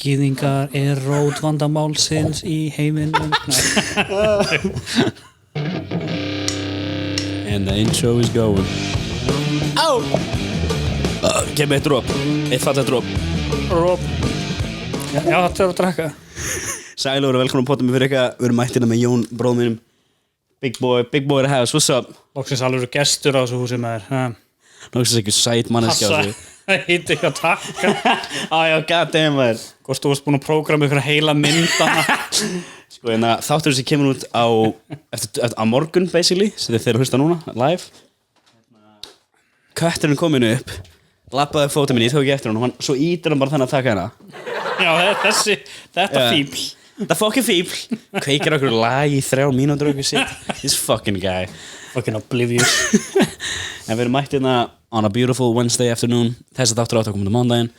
Gyðingar rót vandamálsins í heiminum. And the intro is going. Á! Kemur eitt drop. Eitt fatað drop. Róp. Já, þetta að drekka. Sælir og velkomin að potta mig fyrir eitthvað. Við erum mættina með Jón, bróðum mínum. Big boy in the house, what's up? Loksins alveg gestur á þessu húsi með þér. Loksins ekki sæt manneskja á þessu. Það hitti eitthvað takka. Já, goddamn maður. Hvort þú varst búin að prógrama ykkur heila myndana. Sko, þáttur sem kemur út á morgun, basically, sem þeir hlusta núna, live. Kötturinn kominn upp, lappaði fótið minni, ég tók ekki eftir hann, svo ítir hann bara þannig að taka hana. Já, þetta fíbl. Þetta fucking fíbl. Kveikir okkur lag í 3 mínútur og okkur shit. This fucking guy. Fucking oblivious. En við erum mætt hérna on a beautiful Wednesday afternoon. Þessi þáttur átt að koma til mándaginn.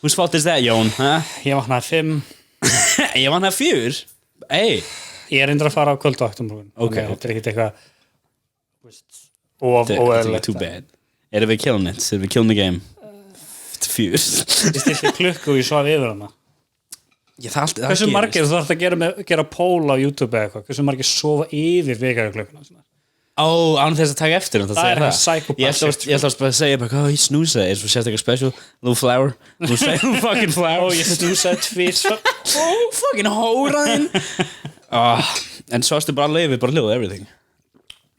Whose fault is that, Jón? Huh? Ég vaknaði 5. Ég vaknaði 4? Hey. Ég reyndur að fara á kvöldvaktum. Okay. Þetta er ekkert eitthvað Þetta er ekki too bad. Erum við killing it? Erum við killing the game? 4. Ég stilti klukku og ég svaf yfir hana. Hversu margir þú þarf að gera poll á YouTube eða eitthvað? Hversu margir sofa yfir vekjarklukkuna? Án þess að taka eftir það er eitthvað psychopath. Ég ætla að segja bara, ég snúsa eins og sérst eitthvað special, little flower, little fucking flower. Ég snúsa tvisvar. Fucking hóraðinn. En svo ástu bara að lifa, bara hljóða everything.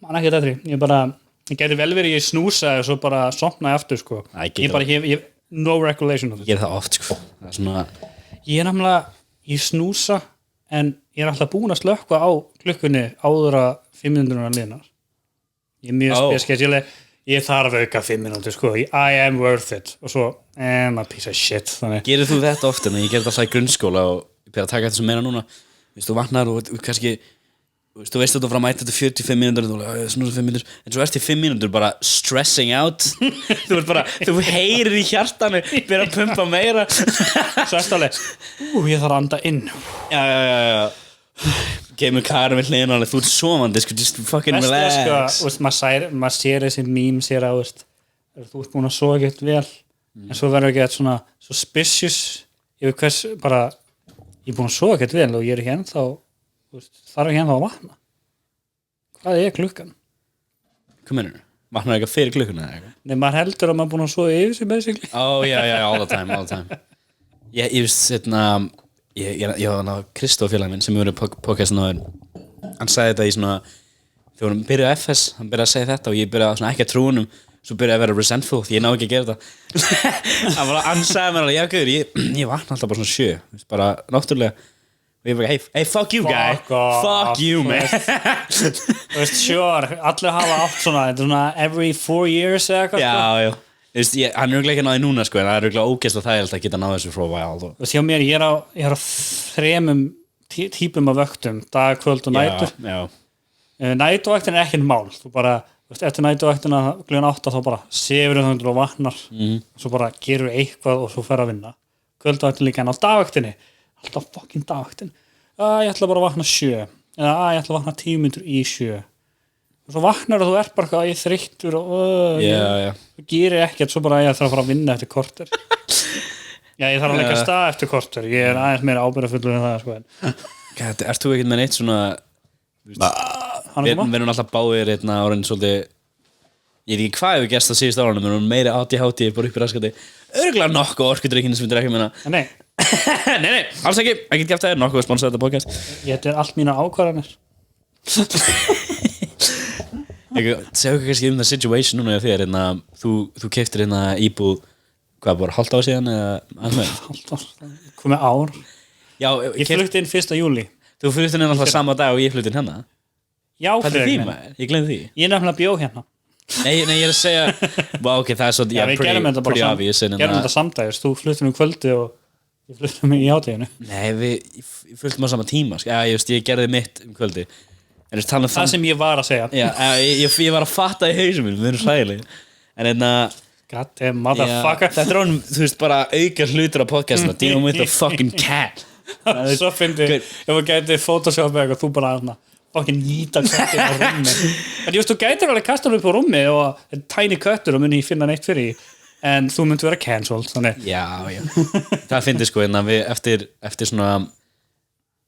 Man ekki þetta, ég geti vel verið ég snúsa og svo bara sopnaði aftur, sko. Ég no regulation of this. Ég það oft, sko. Það er svona... Ég er nefnilega, ég snúsa en ég er alltaf búin að slökkva á klukkunni áður að 5 minútur liðnar. Ég er mjög speskjætt, ég þarf auka 5 minútur, sko. I am worth it. Og svo, I'm a piece of shit. Gerir þú þetta ofta? Ég ger þetta alltaf í grunnskóla og ég byrja að taka þetta sem meira núna. Þú vaknar og kannski, þú veist að þú frá að mæta þetta 45 mínútur og þú snúsa 5 mínútur, en svo erst í 5 mínútur bara stressing out. Þú heyrir í hjartanu, byrja að pumpa meira. Svo erst alveg, ég þarf að anda inn. Já. Kemur Karin við hliðina alveg, þú ert sofandi, sko, just fucking relax. Maður sér þessi mím, sér að þú ert búin að sofa ekkert vel, en svo verður ekki svona suspicious yfir hvers, bara, ég er búin að sofa ekkert vel og ég er ekki ennþá, þarf ekki ennþá að vakna. Hvað er klukkan? Hvað meinarðu? Vaknar eitthvað fyrir klukkuna eða eitthvað? Nei, maður heldur að maður er búin að sofa yfir sig, basically. Já, all the time. Ég veist, ég var Kristóf félaginn minn sem við vorum podcastin á þér. Hann sagði þetta í svona, þegar hann byrjaði á FS, hann byrjaði að segja þetta og ég byrjaði svona ekki að trúa honum, svo byrjaði að vera resentful því ég ná ekki að gera þetta. Hann sagði mér alveg, já, guður, ég vakna alltaf bara svona 7, bara náttúrulega. Og ég bara, hey, fuck you, guy. Fuck you, man. Þú veist, sure, allir hafa átt svona, þetta er svona every 4 years eða eitthvað. Já. Þú veist, hann er örugglega ekki náði núna, sko, en það er örugglega ógeðslega þægilegt að geta náði þessu for a while. Þú veist, hjá mér, ég er á 3 típum af vöktum, dag, kvöld og nætur. Já. Nætuvaktin er ekkert mál. Þú bara, þú veist, eftir nætuvaktina, klukkan 8, þá bara sefur þú og vaknar. Svo bara gerur eitthvað og svo fer að vinna. Kvöldvaktin líka, en á dagvaktinni, alltaf fucking dagvaktin. Ég ætla bara að vakna 7. Eða, ég ætla að vakna 10 mínútur í 7. Og svo vaknar og þú ert bara ég þreyttur og þú gerir ekkert, svo bara ég þarf að fara að vinna eftir korter. Já, ég þarf að leggja stað eftir korter. Ég er aðeins meira ábyrgðarfullur en það, sko. Ert þú ekkert með neitt svona við erum alltaf báðir árin svolítið, ég veit ekki hvað við gerst á síðust áranum, við erum meira ADHD bara upp í raskati, örugglega nokkuð orkudrykkinn sem við drekkum hérna. Nei, alls ekki gæft það nokkuð að sponsa þetta podcast. Þetta er allt mína ákvarðanir. Segðu ekki kannski það situation núna hjá þér, þú keyptir íbúð, hvað, bara hálft ár síðan eða aðeins meira? Hálft ár, komið ár. Já, ég flutti inn 1. júlí. Þú flutti inn alltaf sama dag og ég flutti inn hérna? Já, fyrir því maður, ég glemði því. Ég er nefnilega bjó hérna. Nei, ég er að segja, ok, það er svo, pretty obvious. Gerum þetta samdægis, þú fluttir kvöldi og ég fluttir mig í hádeginu. Nei, við fluttum á sama tíma, ég gerði mitt kvöldi. Það sem ég var að segja. Já, ég var að fatta í hausum minn, við erum hræðileg. En goddamn motherfucker. Þetta er þú veist, bara auka hlutur á podcastinu, dealing with a fucking cat. Svo fyndi, ef þú gæti Photoshop eitthvað, þú bara fucking nýta köttin á rúmi. En þú gætir alveg kasta hann upp á rúmi og tiny köttur og muni finna neitt fyrir. en þú myndi vera cancelled þannig. Já það fyndi sko en við eftir svona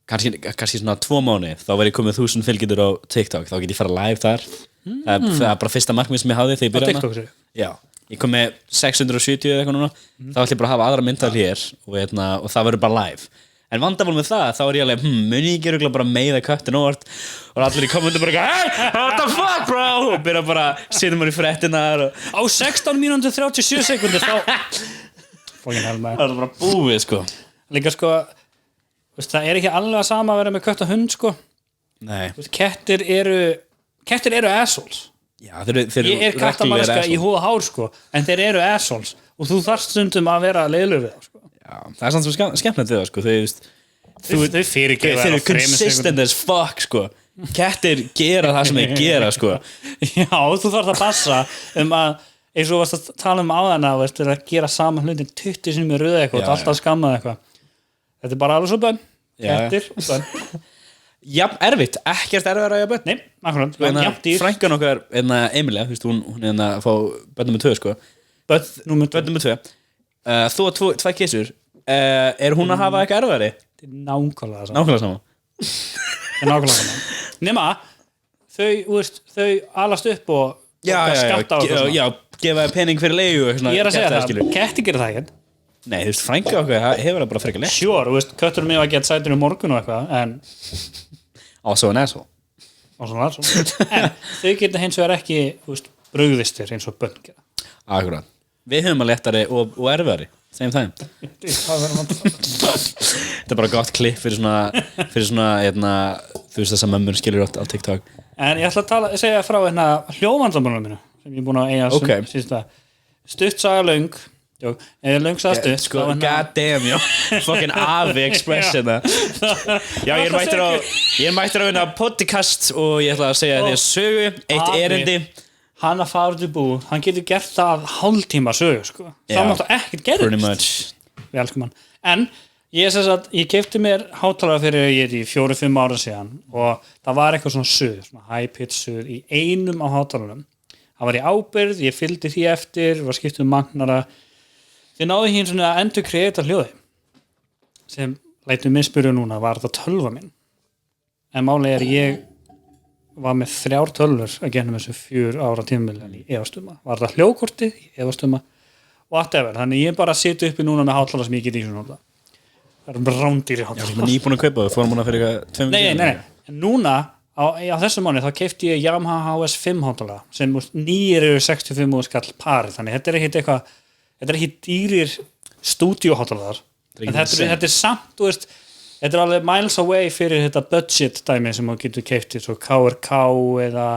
kannski svona 2 mánuði þá var ég komið 1000 fylgjendur á TikTok þá get ég fara live þar það er bara fyrsta markmið sem ég hafði þegar ég byrjaði TikTok sér já, ég kom með 670 eða eitthvað núna þá ætlum ég bara að hafa aðra myndar hér og það verður bara live en vandamál með það, þá er ég alveg muni ég gera bara meiða köttin óvart og allir í kommentu bara hey, what the fuck bro og byrja bara, setjum maður í fréttinar á 16 mínútur 37 sekundur þá fókin helmaði það er bara búið sko líka sko, veist, það er ekki alveg að sama að vera með kött og hund sko nei veist, kettir eru assholes já, þeir ég er kattamanniska í húð og hár sko en þeir eru assholes og þú þarft stundum að vera leiðilegur við það sko já, það er samt svo skemmtilegt við það sko þau fyrirgefa þeir eru consistent as fuck sko kettir gera það sem þeir gera sko já, þú þarft að passa að eins og varst að tala áðana veist, að gera saman hlutin 20 sinni með röða eitthvað, alltaf skammað eitthvað þetta er bara alveg svo bönn kettir og bönn jafn erfitt, ekkert erfiðar að eiga bönn nei, akkurat, jafn dýr frænkan okkar, Emilia, hún er að fá bönn nr. 2 sko bönn nr. 2 þú og 2 kissur er hún að hafa eitthvað erfiðari? þetta er nákvæmlega sama nema þau alast upp og skatta á já, gefa pening fyrir leigu ég er að segja það, ketti gerir það ekki nei, þú veist, frænka okkar hefur það bara frekar lett sure, köttur mig að geta sætur í morgun og eitthvað en also an asshole en þau geta hins vegar ekki brugðistir eins og bönn gera akkurat, við höfum að lettari og erfiðari same time þetta er bara gott klipp fyrir svona þú veist þess að mömmur skilur átt á TikTok en ég ætla að segja frá hljóðvandamálunum mínu sem ég er búin að eiga síðasta stutt saga löng löng saga stutt sko, god damn, já fucking afi expression já, ég er mættur á podcast og ég ætla að segja því að sögu eitt erindi hann að fara út í bú, hann getur gert það hálftíma sögu, sko. Það máttu ekkert gerist. Pretty much. Við elskum hann. En ég keypti mér hátalara fyrir 4-5 ára síðan og það var eitthvað svona suð, svona high pitch suð í einum á hátalaranum. Það var í ábyrgð, ég fylgdi því eftir, var skipt magnara. Þið náðu hér svona að endur kreita hljóði sem lætum mig spyrja núna, var þetta tölva minn? En máli ég var með 3 tölvur að genna þessu 4 ára tímabili í efastuma. Var það hljóðkortið í efastuma whatever. Þannig ég bara siti uppi núna með hátalara sem ég get í svona nota. Það eru brándýri hátalara. Já, nýbúin að kaupa það, fórum hún að fyrir eitthvað 2 Nei. En núna, á þessum mánu, þá keypti ég Yamaha HS5 hátalara sem nýir eru 65 skall parið. Þannig þetta er ekki dýrir stúdíóhátalarar. En þetta er samt, þú veist, þetta er alveg miles away fyrir þetta budget dæmi sem þú getur keypt svo KRK eða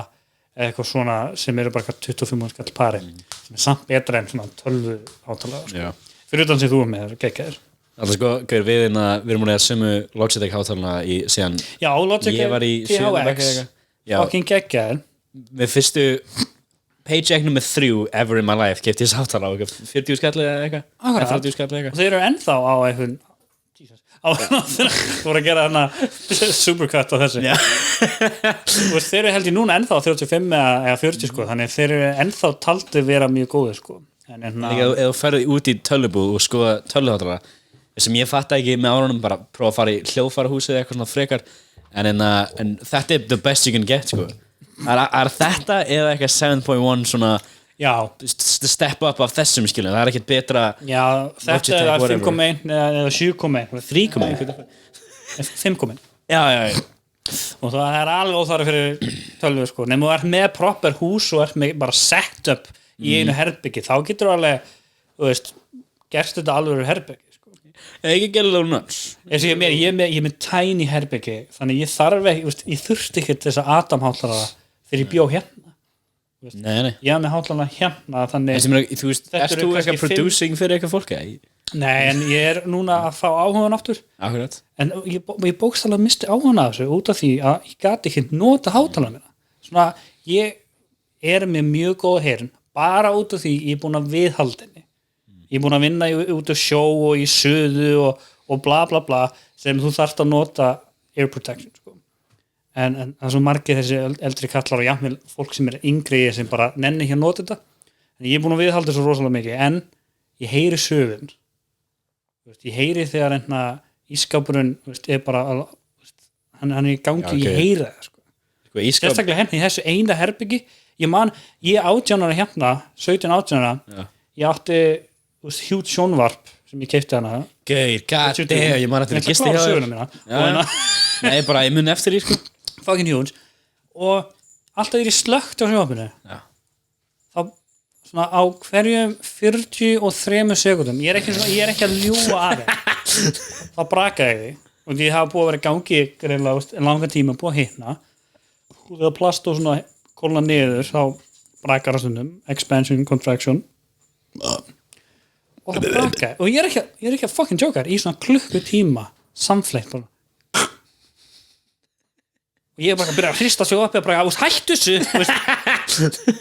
eitthvað svona sem eru bara 25 skall pari sem er samt betra en svona 12 hátalara fyrir utan sem þú með geggjaðir alltaf sko, við erum múin að sömu Logitech hátalana í síðan já, Logitech THX fucking geggjaðir með fyrstu paycheck nummer 3 ever in my life keypti ég hátala á 40 skall eða eitthvað og þeir eru ennþá á eitthvað þú voru að gera hana supercut á þessu þeir eru held í núna ennþá 35 eða 40 sko, þannig þeir eru ennþá taldi vera mjög góði sko. Ef þú ferði út í tölvubúð og skoða tölvuhátara sem ég fatt ekki með árunum bara prófa að fara í hljóðfarahúsið eða eitthvað svona frekar en þetta er the best you can get sko. er þetta eða eitthvað 7.1 svona já, step up af þessum skilum, það er ekkert betra já, þetta er 5.1 eða 7.1 3.1 5.1 já og það er alveg óþarfi fyrir tölvu sko, nema þú ert með proper hús og ert með bara set up í einu herbyggi, þá getur þú alveg þú veist, gerst þetta alveg herbyggi sko. ekki gera það nuts ég er með tiny herbyggi, þannig ég þarf ekki ég þurfti ekki þess að Adam-hátlara þegar ég bjó hérna nei. Ég haf með hátalara hérna þannig þú veist, erst þú eitthvað producing fyrir eitthvað fólk? Nei, en ég er núna að fá áhugan aftur akkurat en ég bókstaflega misti áhugan af þessu út af því að ég gati ekki nota hátalara mína svona, ég er með mjög góð heyrn bara út af því ég er búin að viðhaldinni ég er búin að vinna út af sjó og í suðu og bla bla bla sem þú þarft að nota air protection sko. en það er svo margir þessi eldri kallar og jafnvel fólk sem er yngri sem bara nenni ekki að nota þetta en ég er búin að viðhalda svo rosalega mikið en ég heyri sögun ég heyri þegar ísskápurinn er bara hann er í gangi, ég heyri það sko. Sérstaklega í þessu eina herbyggi ég 18 ára 17-18 ára ég átti hjút sjónvarp sem ég keypti hana Gauð, god damn, ég man eftir að gisti hjá þér Nei, bara ég mun eftir því sko fucking huge og alltaf ég slökkt á sjónvarpinu þá svona á hverjum 43 sekúndum ég er ekki að ljúga að þér þá brakaði ég og ég hafa búið að vera í gangi greinlega langa tíma búið að hitna og þegar plast og svona kólna niður þá brakar það stundum expansion, contraction og það brakaði og ég er ekki að fucking joke í svona klukkutíma samfleitt bara og ég er bara að byrja að hrista sig upp og bara hættu þessu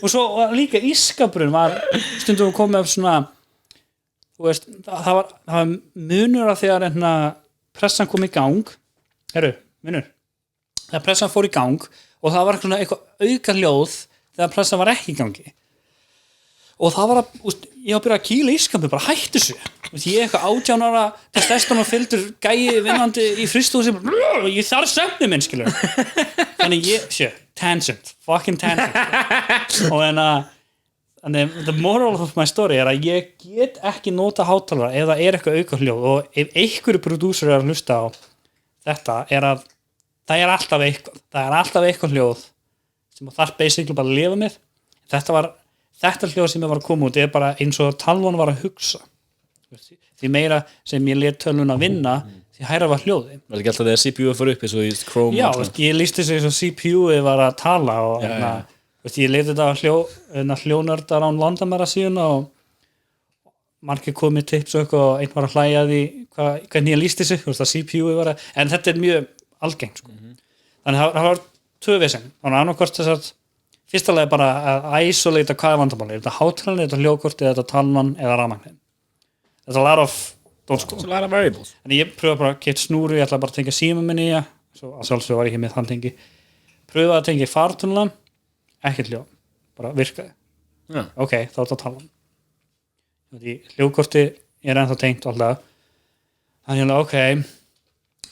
og svo líka ísskápurinn var stundum að koma upp svona það var munur að þegar pressan kom í gang munur þegar pressan fór í gang og það var svona eitthvað auka hljóð þegar pressan var ekki í gangi og það var ég var að byrja að kýla ísskápið bara hættu þessu ég er eitthvað 18 ára testosteron og fylgdur gæi vinnandi í frystúsi ég þarf svefni minn skilur þannig fucking tangent og the moral of my story er að ég get ekki nota hátalara eða er eitthvað auka hljóð og ef einhverju prodúsur er að hlusta á þetta er að það er alltaf eitthvað hljóð sem það basically bara að lifa með þetta hljóð sem ég var að koma út er bara eins og talvan var að hugsa því meira sem ég let tölvun að vinna því hærra var hljóði Var ekki alltaf þegar CPU fór upp eins og í Chrome Já, ég lísti þessu eins og CPU var að tala og ég leti þetta hljónördar án landamæra síðan og margir komið tips og eitthvað og einn var að hlæja því hvernig ég lísti þessu CPU var að, en þetta er mjög algengt sko. Þannig það var tvö vesen þannig annarkvort þess að fyrsta lagi bara að isolata hvað er vandamáli er þetta hátalarinn, er þetta hljóðkorti, er þetta talman eða rafmagn There's a lot of There's a lot of variables En ég pröfa bara að geta snúru, ég ætla bara að tengja síma minni í svo að sjálfsög var ég ekki með þann tengi pröfa að tengja fartunnlan ekkert hljóð, bara virkaði ok, þá er þetta talman hljóðkorti er ennþá tengt alltaf þannig að ok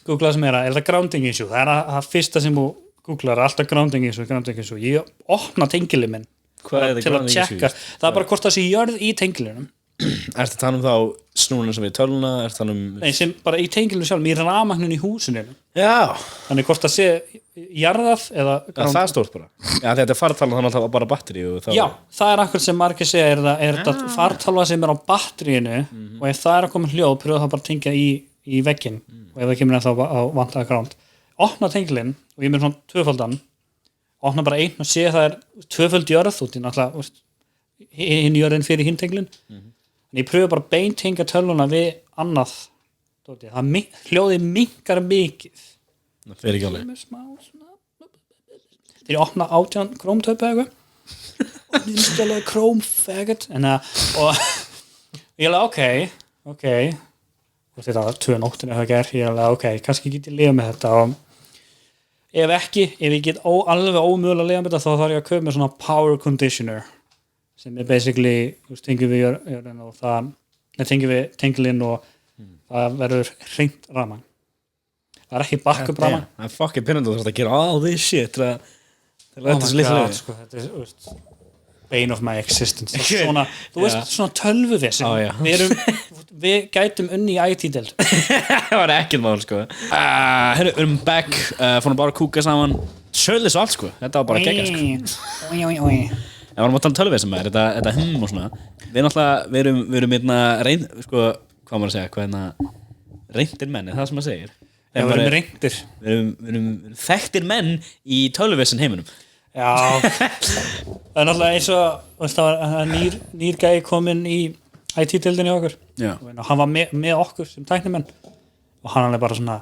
googlaði sem er þetta grounding issue það er að fyrsta sem þú googlar alltaf grounding issue ég opna tengilin minn til að tjekka það er bara hvort það sé jörð í tengilinum Ertu að tala þá snúruna sem við töluna Ertu að tala Nei, sem bara í tengilinu sjálf í rafmagninu í húsinu Já Þannig hvort það sé jarðað eða það er stórt bara Já, þetta er fartala þannig að það var bara batteri Já, það er akkur sem margir segja er þetta fartala sem er á batteríinu og ef það er að koma hljóð pröfa það bara að tengja í vegginn og ef það kemur þá á vantaða ground opna tengilin og ég með svona tvöfaldan opna bara einn og sé það er tvöföld jörð út í náttúrulega hinn jörðin fyrir hinn tengilin en ég pröfa bara beintengja tölvuna við annað hljóði minkar mikið það fer ekki alveg þegar ég opna 18 Chrome-töpu eitthvað og ég myndi alveg Chrome-faggot og ég alveg ok og þetta var 2 nóttin eða ég alveg ok, kannski get ég lifa með þetta og ef ég get alveg ómögulega að lifa með þetta þá þarf ég að kaupa með svona power conditioner sem er basically tengjum við jörðin og það tengjum við tengilinn og það verður hreint rafmagn það er ekki backup rafmagn það er fucking pinnandi þú þarfst að gera all this shit til að þetta er lítið sko, þetta er bane of my existence svona, þú veist svona tölvuvesen við gætum unni í IT-deild það var ekkert mál sko herru, back fórum bara að kúka saman sjöldis og allt sko þetta var bara geggjað sko En varum að tala tölvið sem er, þetta og svona Við náttúrulega, við erum reynd, sko, hvað maður að segja, hvað reyndir menn, er það sem maður segir Já, við erum reyndir Við erum þekktir menn í tölvuvesen heiminum Já, það er náttúrulega eins og það var nýr gæi kominn í IT-deildinni okkur Já. og hann var með okkur sem tæknimenn og hann er bara svona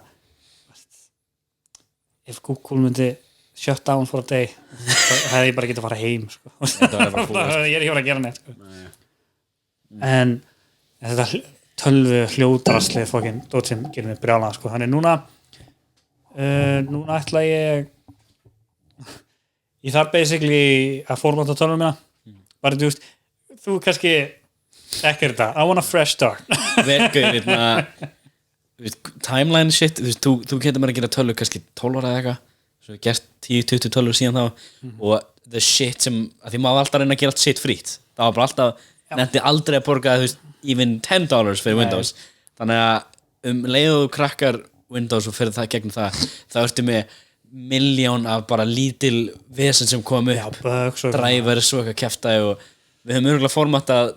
ef Google myndi shut down for a day það hefði ég bara getið að fara heim sko. ég er ekki að gera neitt sko. en þetta tölvu hljóðdrasli fokkin dót sem gerir mig brjála sko. Þannig núna ætla ég þarf basically að formata tölvuna mína bara þú veist þú kannski ekki þetta, I want a fresh start timeline shit þú getur maður að gera tölvu kannski 12 ára eða eitthvað svo gert 10-20 tölvur síðan þá og the shit sem að því maður alltaf reyna að gera allt shit frýtt það var bara alltaf, nefndi aldrei að borga even $10 fyrir Windows þannig að leiðu krakkar Windows og fyrir það gegnum það ertu með milljón af bara lítil vesen sem kom upp drivers og eitthvað kjaftaði og við höfum örgulega formatað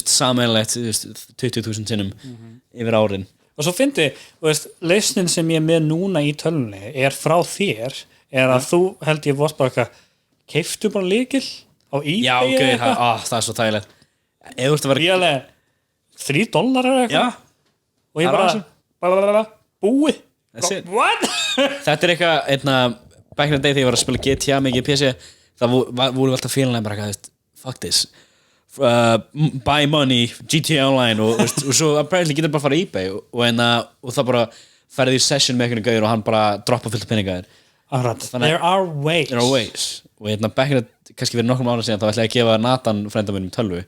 sameiginlegt 20.000 sinnum yfir árin og svo fyndi, lausnin sem ég er með núna í tölunni er frá þér að þú held ég vorst bara eitthvað keiftu bara lykil á eBay já, okay, það er svo þægilegt ef þú ert að vera $3 eða eitthvað og ég bara búið what? Þetta er eitthvað back in the day þegar ég var að spila GTA mikið í PC það voru alltaf félagslega bara fuck this buy money, GTA Online og svo apparently getur bara að fara í eBay og það bara ferði í session með einhvern gauður og hann bara droppa fullt peninga þér there are ways og back in the kannski fyrir nokkrum ára síðan þá ætlaði ég að gefa Nathan frænda mínum tölvu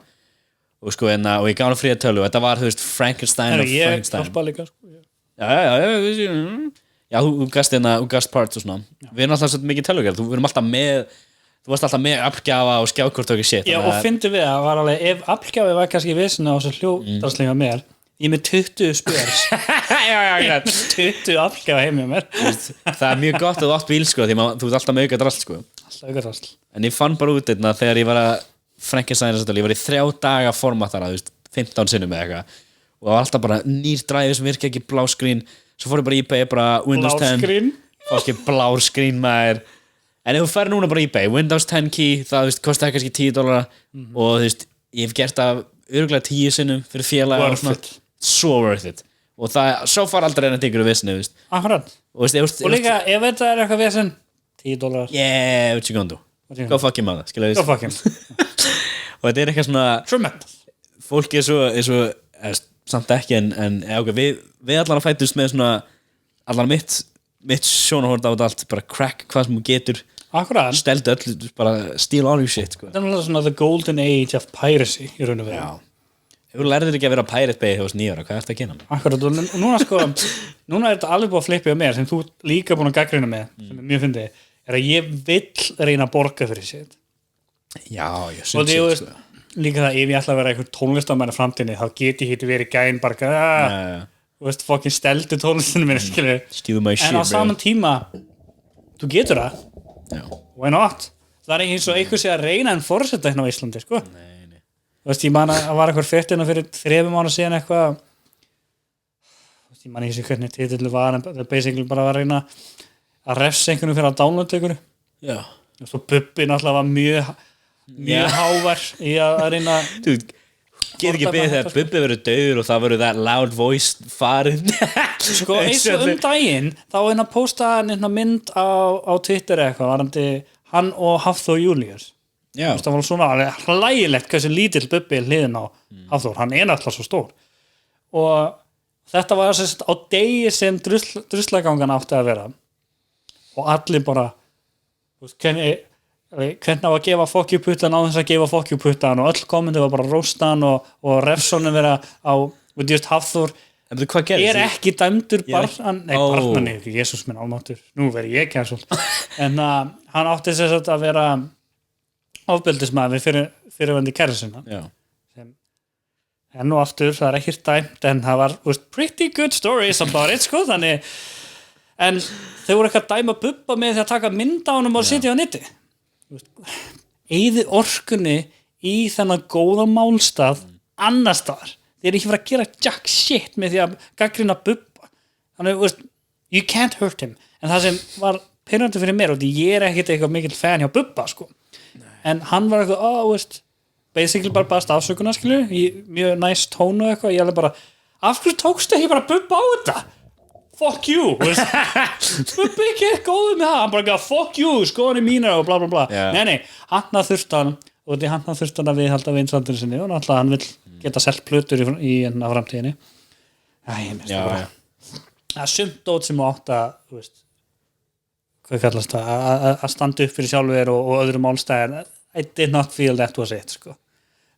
og ég gaf hann fríða tölvu og þetta var Frankenstein og Frankenstein já, þú gast parts og svona við erum alltaf svo mikið tölvugerð við erum alltaf með þú varst alltaf með aflgjafa og skjákort og ekki shit já og fyndi við að var alveg ef aflgjafi var kannski vissina á þessu hljóðdarslinga mér ég með 20 spjörs 20 aflgjafa heim með mér það er mjög gott að þú átt bíl sko því þú ert alltaf með auka drasl en ég fann bara út einna þegar ég var að Frankenstein ég var í 3 daga formatara 15 sinnum eða eitthvað og það var alltaf bara nýr dræfi sem virka ekki blá skrín svo fór ég bara í eBay bara Windows 10 fá blár skrín maður en ef þú fær núna bara í eBay Windows 10 key það kostaði kannski $10 og ég hef gert það örgulega 10 sinnum fyrir félaga so worth it og það svo far aldrei enn ykkur vissinu akkurat og líka ef þetta er eitthvað vissin $10 yeah, what you gonna do go fuck him go fuck him og þetta er eitthvað svona tremendous fólk er svo samt ekki en við allar að fætust með svona allar mitt sjónahort á þetta allt bara crack hvað sem þú getur akkurat steldu öll bara steal all your shit þetta er svona the golden age of piracy í raun og veru ef þú lærðir ekki að vera Pirate Bay þegar þú varst 9 ára, hvað ert að gera? Akkurat, og núna er þetta alveg búið að flippa á mér sem þú líka búin að gaggrina með sem er mjög fyndið, er að ég vill reyna að borga fyrir sér Já, ég og því, líka það, ef ég ætla að vera einhver tónlistamæri framtíðinni, þá get ég ekki verið gæn bara, þú veist, fokkin steldu tónlistinu minni, skilur en á saman tíma, þú getur það why not? Það er eins og einhver sé að reyna en forseta hérna á Íslandi, sko Þú veist, ég man að var eitthvað fréttina fyrir 3 mánuð síðan eitthvað ég man ekki hvernig titill var en það basically bara var að reyna að refsa einhvern fyrir að downloada einhverju Já og svo Bubbi náttúrulega var mjög hávar í að reyna Þú get ekki beðið þegar Bubbi verður dauður og það verður that loud voice farið Sko, eins og daginn þá er hann að posta einhverja mynd á Twitter eitthvað varandi hann og Hafþór Júlíus það var svona hlægilegt hversu lítill Bubbi hliðin á Hafþór, hann er náttúrulega svo stór og þetta var sérst á degi sem druslagangan átti að vera og allir bara hvernig á að gefa fokkjuputtan á þess að gefa fokkjuputtan og öll komandi var bara róstan og refsónu vera á Hafþór er ekki dæmdur barnan Jesús minn almáttur, nú verð ég cancelled en hann átti sérst að vera ofbeldismæður fyrirvændi kæra sinna sem enn og aftur, það er ekki dæmt en það var pretty good stories about it sko, þannig en þau voru eitthvað dæma Bubba með því að taka mynd á honum og sitja á neti eyði orkunni í þennan góða málstað annar staðar, þeir eru ekki verið að gera jack shit með því að gaggrina Bubba þannig, you can't hurt him en það sem var pirrandi fyrir mér og því ég er ekkert eitthvað mikill fan hjá Bubba sko en hann var eitthvað, basically bara baðast afsökunar, skilur, í mjög nice tónu og eitthvað, ég alveg bara af hverju tókstu ekki bara Bubba á þetta? Fuck you, Bubba ekki er góður með það, hann bara fuck you, skoðan í mínar og bla bla bla nei, hann þurfti hann að viðhalda vinsaldurinn sinni og náttúrulega hann vill geta selt plötur í framtíðinni ég minnst það bara það er sumt dót sem átt að hvað kallast það, að standa upp fyrir sjálfur og öðrum málstæðin I did not feel that was it sko.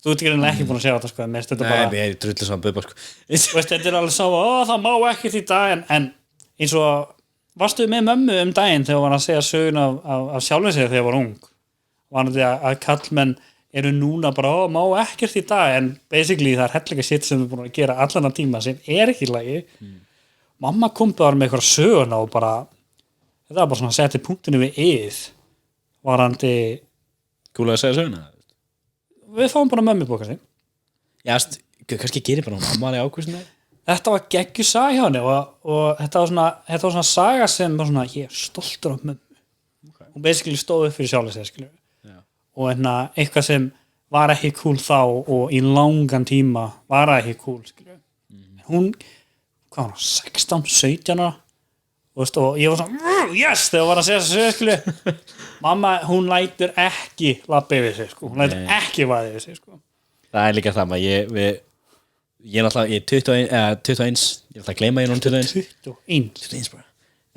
þú ert ekki búin að sjá þetta sko, mér finnst þetta Nei, bara ég drullu saman bubba sko þetta alveg sá það má ekkert í dag en eins og varstu með mömmu daginn þegar var að segja sögun af sjálfum sér þegar var ung var þetta að kallmenn eru núna bara má ekkert í dag en basically það hellinga shit sem við búin að gera allan að tíma sem ekki í lagi mamma kom bara með eitthvað söguna og bara þetta var bara svona að setja punktinu við varandi Kúla að segja söguna við fáum bara mömmu bóka sig Já, kannski gerir bara hún ammali ákvistinu þetta var geggju saga hjá henni og þetta var svona saga sem var svona ég er stoltur af mömmu hún basically stóð upp fyrir sjálf sér og eitthvað sem var ekki cool þá og í langan tíma var ekki cool hún, hvað var hún, 16, 17 ára og ég var svona yes, þegar hún var að segja þessu mamma, hún lætur ekki labba yfir sig, hún lætur ekki vaða yfir sig Það er líka það ég er náttúrulega, ég er 21 ég er alltaf að gleyma ég núna 21 bara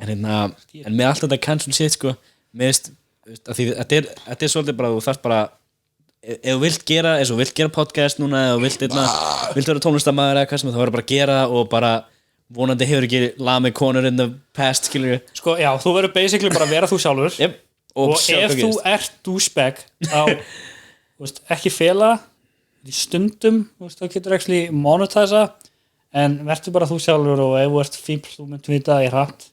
en með allt þetta cancel shit sko, með þetta er svolítið bara, þú þarft bara ef þú vilt gera, eins og vilt gera podcast núna eða vilt vera tónlistarmaður eða hvað sem það verður bara að gera og bara vonandi hefur ekki lamið konur in the past skilur sko, já, þú verður basically bara að vera þú sjálfur yep. og ef þú ert douchebag þá ekki fela í stundum, þá getur ekki monetiza en verður bara þú sjálfur og ef þú ert fíbl, þú myndir vita ég hratt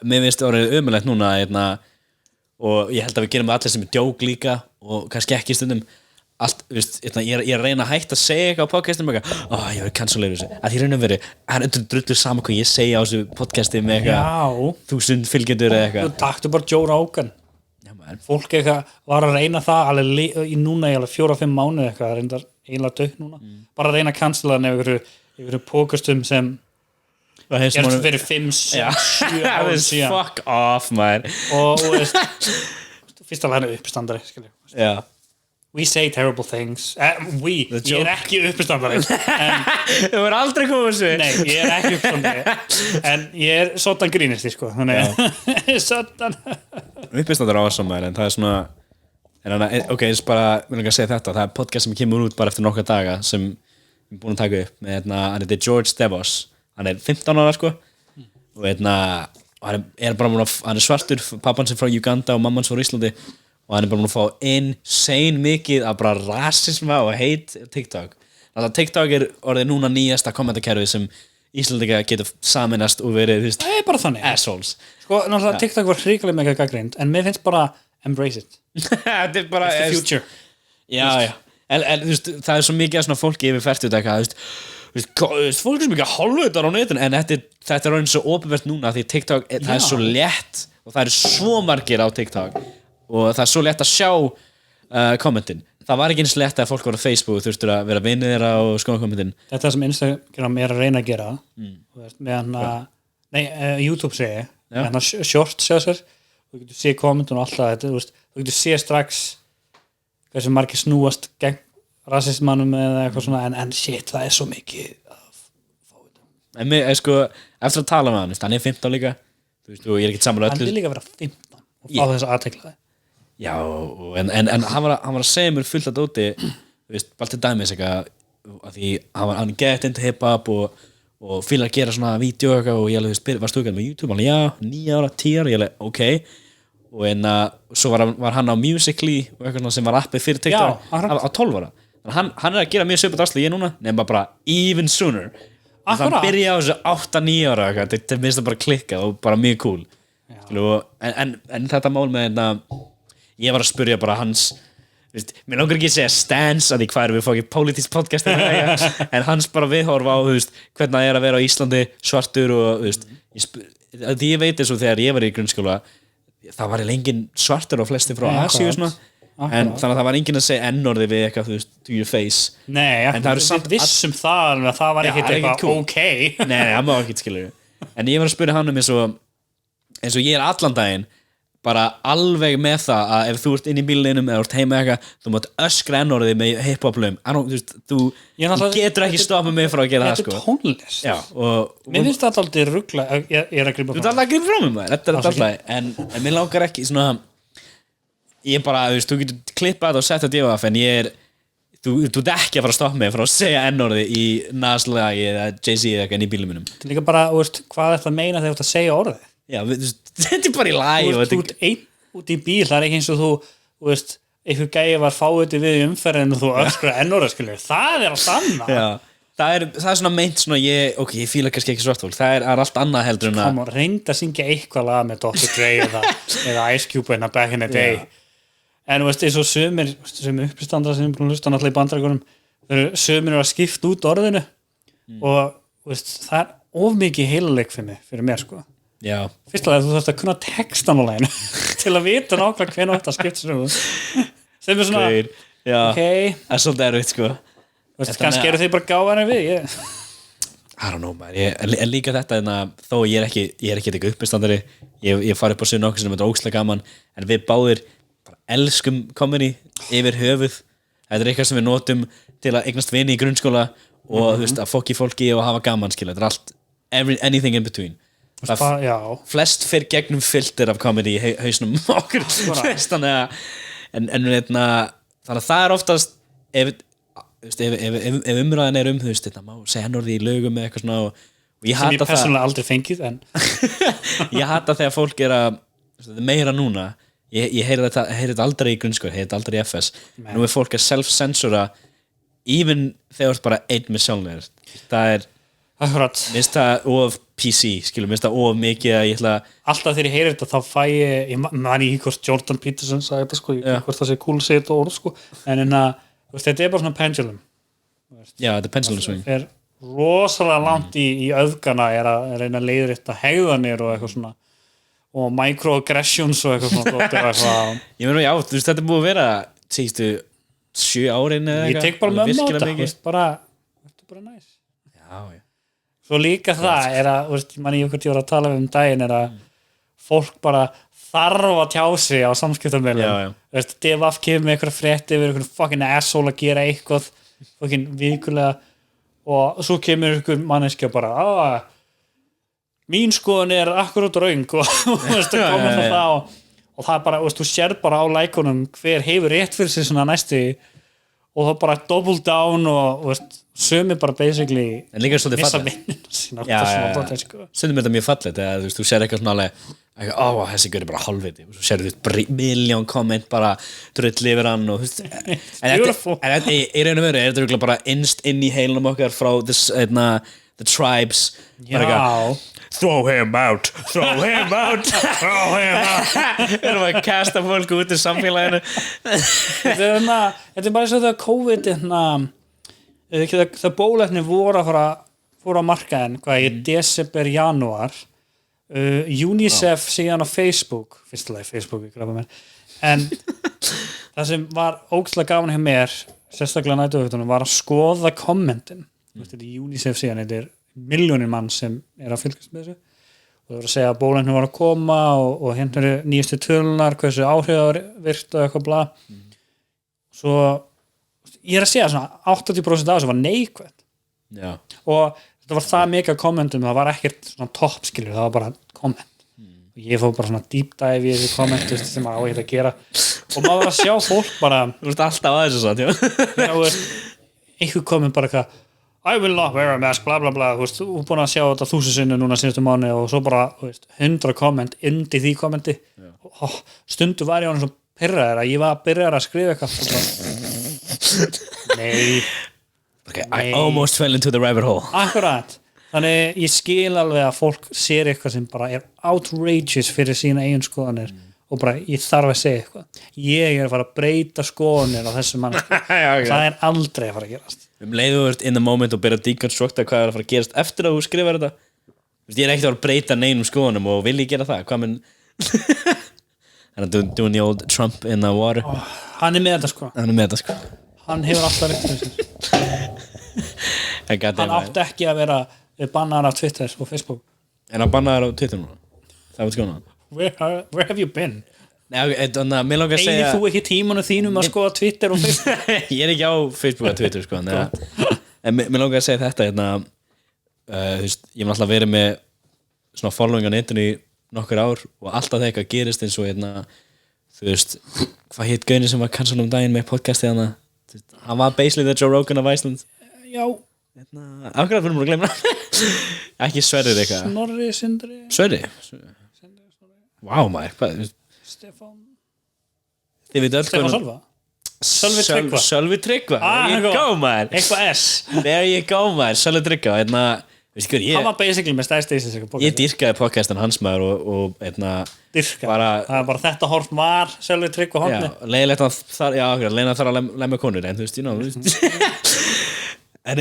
Mér finnst orðið ömulegt núna og ég held að við gerum allir sem er djók líka og kannski ekki stundum allt, ég er að reyna að hætta að segja eitthvað á podcastum ég verður canceleiður þessu að ég reyna að vera, það er drullur saman hvað ég segja á þessu podcasti með eitthvað 1000 fylgjendur eða eitthvað þú taktu bara Joe Rogan fólk eitthvað var að reyna það alveg í núna í alveg 4-5 mánuði eitthvað það reyndar eiginlega dögt núna bara að reyna að cancela hann yfir podcastum sem gerst fyrir 5-7 árum síðan fuck off man og fyrst alveg hann er uppstandari já we say terrible things ég er ekki uppstandari þú verður aldrei komið þessu nei, ég er ekki uppstandari en ég er soddan grínisti sko soddan uppstandari ásamæður en það er svona ok, ég bara vil ekki að segja þetta það er podcast sem kemur út bara eftir nokkra daga sem við erum búin að taka upp með hann heitir George Devos hann er 15 ára sko og hann er bara hann er svartur, pappan sem frá Uganda og mamman sem frá Íslandi og hann er bara múin að fá insane mikið af bara rasisma og hate TikTok. Þannig að TikTok er orðið núna nýjasta kommentakerfi sem Íslandinga getur saminast og verið það er bara þannig assholes. Sko, náttúrulega TikTok var hrikalega mega gagnrýnd en mér finnst bara embrace it. Þetta er bara it's the future. Já. En þú veist, það er svo mikið af svona fólki yfir 40 eitthvað, fólk er svo mikið hálfveitar á netinu en þetta er orðin svo opinbert núna því TikTok, það er svo létt og það eru svo margir á TikTok og það er svo létt að sjá kommentin. Það var ekki eins létt að fólk var á Facebook þurftur að vera vinir þeirra og skoða kommentin. Þetta sem Instagram er að reyna að gera með YouTube segi með hann short sjá sér þú getur séð kommentin og alltaf þetta þú getur séð strax hversu margir snúast gegn rasismannum eða eitthvað svona en shit, það er svo mikið en mér, sko, eftir að tala með hann er 15 líka þú veist, og ég er ekkert saman hann vil líka vera 15 og fá þess að aðtekla það já, en hann var að segja mér fullt að dóti þú veist, bara til dæmis eitthvað að því hann gett into hip-hop og fylgir að gera svona vídeo eitthvað og ég alveg var stúkað með YouTube, hann já, 9 ára, 10 ára, ég alveg, ok og svo var hann á Musical.ly og eitthvað sem var appið fyrir TikTok á 12 ára hann er að gera mjög svipað drasli ég núna nema bara even sooner hann byrja á þessu 8-9 ára þetta minnst það bara klikka og bara mjög cool en þetta mál með ég var að spyrja bara hans mér langar ekki að segja stance að því hvað við fá ekki politísk podcast en hans bara viðhorfa á hvernig það er að vera á Íslandi svartur og því ég veit þessu þegar ég var í grunnskóla það var engin svartur á flesti frá Asíu en þannig að það var enginn að segja n-orði við eitthvað, to your face nei, en það eru samt vissum það að það var ekkert eitthvað cool. Ok nei, það má ekki skilja en ég var að spyrja hann eins og ég er allan daginn bara alveg með það að ef þú ert inn í bílunum eða ert heima eitthvað, þú mátt öskra n-orði með hip-hop-lum þú getur ekki stoppað mig frá að gera það þetta er tónlist já, mér finnst það alltaf ruggla ég er að grípa frá þú ert alltaf að grípa frá mig þetta er alltaf en mér langar ekki svona ég bara, þú getur klippað og sett þetta en ég þú ert ekki að fara að stoppa mig frá að segja N-orði í Nas-lagi eða Jay-Z eða eitthvað inn í bílum minum. Þetta líka bara, hvað er það að meina þegar þú ert að segja orðið? Já, þetta bara í lagi. Þú ert einn út í bíl, það ekki eins og þú veist, einhver gæi var fáið við umferðinu og þú öskra N-orðið, skilur. Það allt annað. Já, það er svona meint svona, ég fíla kannski ekki svartfólk, það er allt annað heldur en að... Kom og reynd að syngja eitthvað lag með Dr. Dre eða Ice Cube en að back in the day. En þú veist, eins og sumir uppistandara sem er búin að hlusta náttúrulega í Bandaríkjunum, sumir eru að skipta út orðinu og veist, það er of mikið heilaleik fyrir mér, sko. Já. Fyrst að þú þarfst að kunna textan á laginu til að vita nákvæmlega hvenær þetta skipta sér út. Sem er svona, það er svolítið erfitt, sko. Veist, kannski eru þið bara gáðanir við, I don't know, man. En líka þetta, þó ég er ekki eitthvað uppistandari, ég fari upp á sunn okkur sem er ógeðslega gaman, en við báðir elskum comedy yfir höfuð. Þetta er eitthvað sem við notum til að eignast vini í grunnskóla og þú veist, að fokki fólki og hafa gaman, skilja. Þetta er allt, anything in between. Flest fyrir gegnum filter af comedy í hausnum okkur. Þannig að það er oftast ef umræðan er þú veist, þetta má segja N-orði í lögum eða eitthvað svona og ég hata það. Sem ég persónulega aldrei fengið, en ég hata þegar fólk er að meira núna. Ég heyri þetta aldrei í grunnskóla, ég heyri þetta aldrei í FS. Nú er fólk að self-censura even þegar þú ert bara einn með sjálfur. Það er minnst það of PC, skilur, minnst það of mikið að ég ætla alltaf þegar ég heyri þetta þá fæ ég man ekki hvort Jordan Peterson sagði þetta, sko, hvort það sé cool að segja þetta orð, sko, en þetta er bara svona pendulum. Já, þetta er pendulum swing. Það er rosalega langt í öfgana er að reyna að leiðrétta hegðanir og eitthvað svona og microaggressions og eitthvað svona. Ég meina, já, þú veist, þetta er búið að vera síðustu 7 árin eða eitthvað. Ég tek bara mömmu á þetta, veist, bara næs. Já. Svo líka það er að, veist, manni ég var að tala um daginn er að fólk bara þarf að tjá sig á samskiptamiðlum. Veist, DVF kemur með eitthvað frétti yfir eitthvað fucking asshole að gera eitthvað fucking vikulega og svo kemur eitthvað manneskja bara mín skoðun er akkurát röng og það er bara, veist, þú sér bara á lækunum hver hefur rétt fyrir sig svona næstu og það bara double down og veist, sumi bara basically missa vinnina sína. Stundum er þetta mjög fallegt eða þú veist, þú sér eitthvað svona alveg þessi gaur er bara hálfviti og svo sér þú miljón komment bara drull yfir hann og þú veist en í raun og veru er þetta bara innst inn í heilunum okkar frá the tribes throw him out erum að kasta fólk út í samfélaginu. Þetta er bara eins og þegar COVID það bóluefni voru að markaðinn í desember, janúar UNICEF síðan á Facebook fyrstulega Facebook en það sem var ógeðslega gaman hjá mér sérstaklega nætuöftunum var að skoða kommentin. Þetta er UNICEF síðan, þetta er milljónir mann sem er að fylgjast með þessu og það voru að segja að bóluefni var að koma og hérna eru nýjastu tölunar hversu áhrifavirkt og eitthvað bla svo ég er að segja svona 80% af þessu var neikvætt og þetta var það mikið kommentum, það var ekkert svona toppskilur, það var bara komment og ég fór bara svona deep dive í þessi komment sem maður á að gera og maður var að sjá fólk bara þú veist alltaf að þessu satt einhver komment bara eitthvað I will not wear a mask, bla bla bla, þú veist, þú er búin að sjá þetta 1000 sinnum núna síðustu mánu og svo bara, þú veist, 100 komment undir því kommenti og stundu var ég hann svo pirraður að ég var að byrja að skrifa eitthvað Nei I almost fell into the rabbit hole. Akkurat, þannig ég skil alveg að fólk sér eitthvað sem bara er outrageous fyrir sína eigin skoðanir og bara ég þarf að segja eitthvað ég er að fara að breyta skoðanir á þessu mann það er aldrei að fara að gerast leiðu þú ert in the moment og byrja að deconstructa hvað er að fara að gerast eftir að þú skrifar þetta ég er ekkert að fara að breyta neinum skoðunum og vil ég gera það hvað minn doing the old Trump in the water hann er með þetta sko hann hefur alltaf rétt hann átti ekki að vera bannaðar af Twitter og Facebook en hann bannaðar á Twitter núna það var skoðan where have you been mér langar að segja þú ekki tímanu þínum að skoða Twitter og Facebook ég er ekki á Facebook og Twitter sko en mér langar að segja þetta þú veist, ég mun alltaf verið með svona following á netinu í nokkur ár og alltaf þegar eitthvað gerist eins og þú veist, hvað hitt gaunin sem var cancel daginn með podcastið hann var basically the Joe Rogan of Iceland. Já, Akkurat fyrir mér að glemma ekki Sverrir eitthvað Snorri, Sindri Sverri? Vá maður, hvað Stefán Þið veit öll Stefán Sölva Sölvi Tryggva Sölvi Tryggva, there you go maður Eitthvað S There you go maður, Sölvi Tryggva veistu hvað, Hann var basically með stærsta íslenska podcast ég dýrkaði podcastin hans maður og Dyrka bara- Það er bara þetta horn var Sölvi Tryggva já, horni leiðilegt að þar, já, okkur, leiðilegt að þar að lemja konur en þú veist, en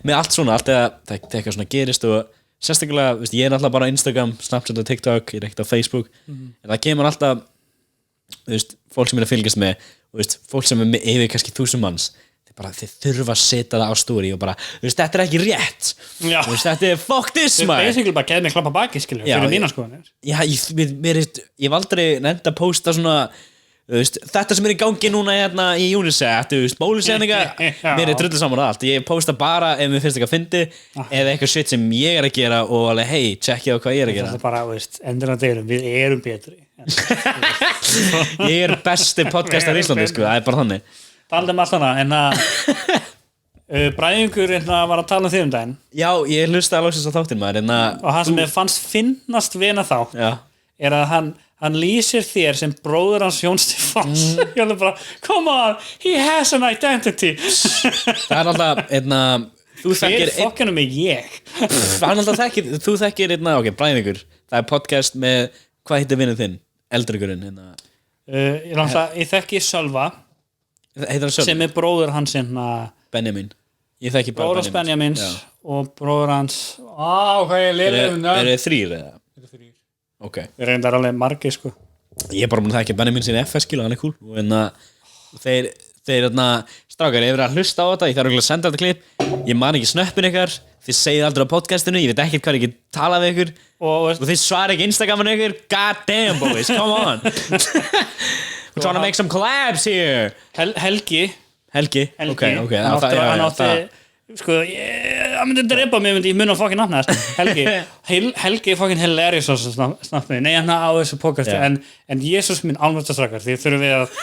með allt svona, allt eða það eitthvað svona gerist og sérstaklega, veist, ég er náttúrulega bara á Instagram, Snapchat og TikTok, ég er ekkert á Facebook en það kemur alltaf veist, fólk sem er að fylgjast með og veist, fólk sem er með yfir kannski 1000 manns þið þurfa að setja það á story og bara, veist, þetta er ekki rétt veist, þetta er fuck this Þau maður basically bara geði mig klappa baki skilur Já, Fyrir mína skoðanir já, ég hef aldrei nefnd að posta svona veist, þetta sem er í gangi núna hérna í Unicef bólusetninga, Já. mér er drullu saman allt ég posta bara ef mér finnst ekki að fyndi eða eitthvað shit sem ég er að gera og alveg, hey, checkja á hvað ég er að Það gera er bara, veist, endur að deyrum Við erum betri ég er besti podcastar í Íslandi sko, það er bara þannig Talum allt hana En að Bræðingur var að tala um því daginn já, ég hlusta að lóksins á þáttinn maður Og hann sem mér fannst finnast vina þá já, Er að hann lýsir þér sem bróður hans Jón Stefáns Ég alveg bara, come on, he has an identity það er alltaf þú Hver þekkir fokkanum er ég? þú þekkir ok, Bræðingur, það er podcast með hvað heitir vinnur þinn, eldrigurinn Ég þekki Sölva heitir hann Sölvi? sem er bróður hans Benjamin ég þekki bara bróður hans Benjamins Já. og bróður hans hvað ég lifið eru þið þrír eða? ok, Við reyndar alveg margir sko ég er bara búin að þekka Benjamin sinni FS skil og hann er cool og þeir strákar, ég verið að hlusta á þetta ég þarf að senda þetta klipp ég man ekki snöppin ykkar þið segið aldrei á podcastinu ég veit ekkert hvað ég get talað við ykkur og þið svara ekki Instagraminu ykkur god damn boys, come on we're trying to make some collabs here Helgi ok, hann átti sko, hann myndi drepa mig ég mun að fokkin nafna þess Helgi er fokkin hilarious snappið, nei hann á þessu podcasti en Jésús minn almöldastrakar því þurfum við að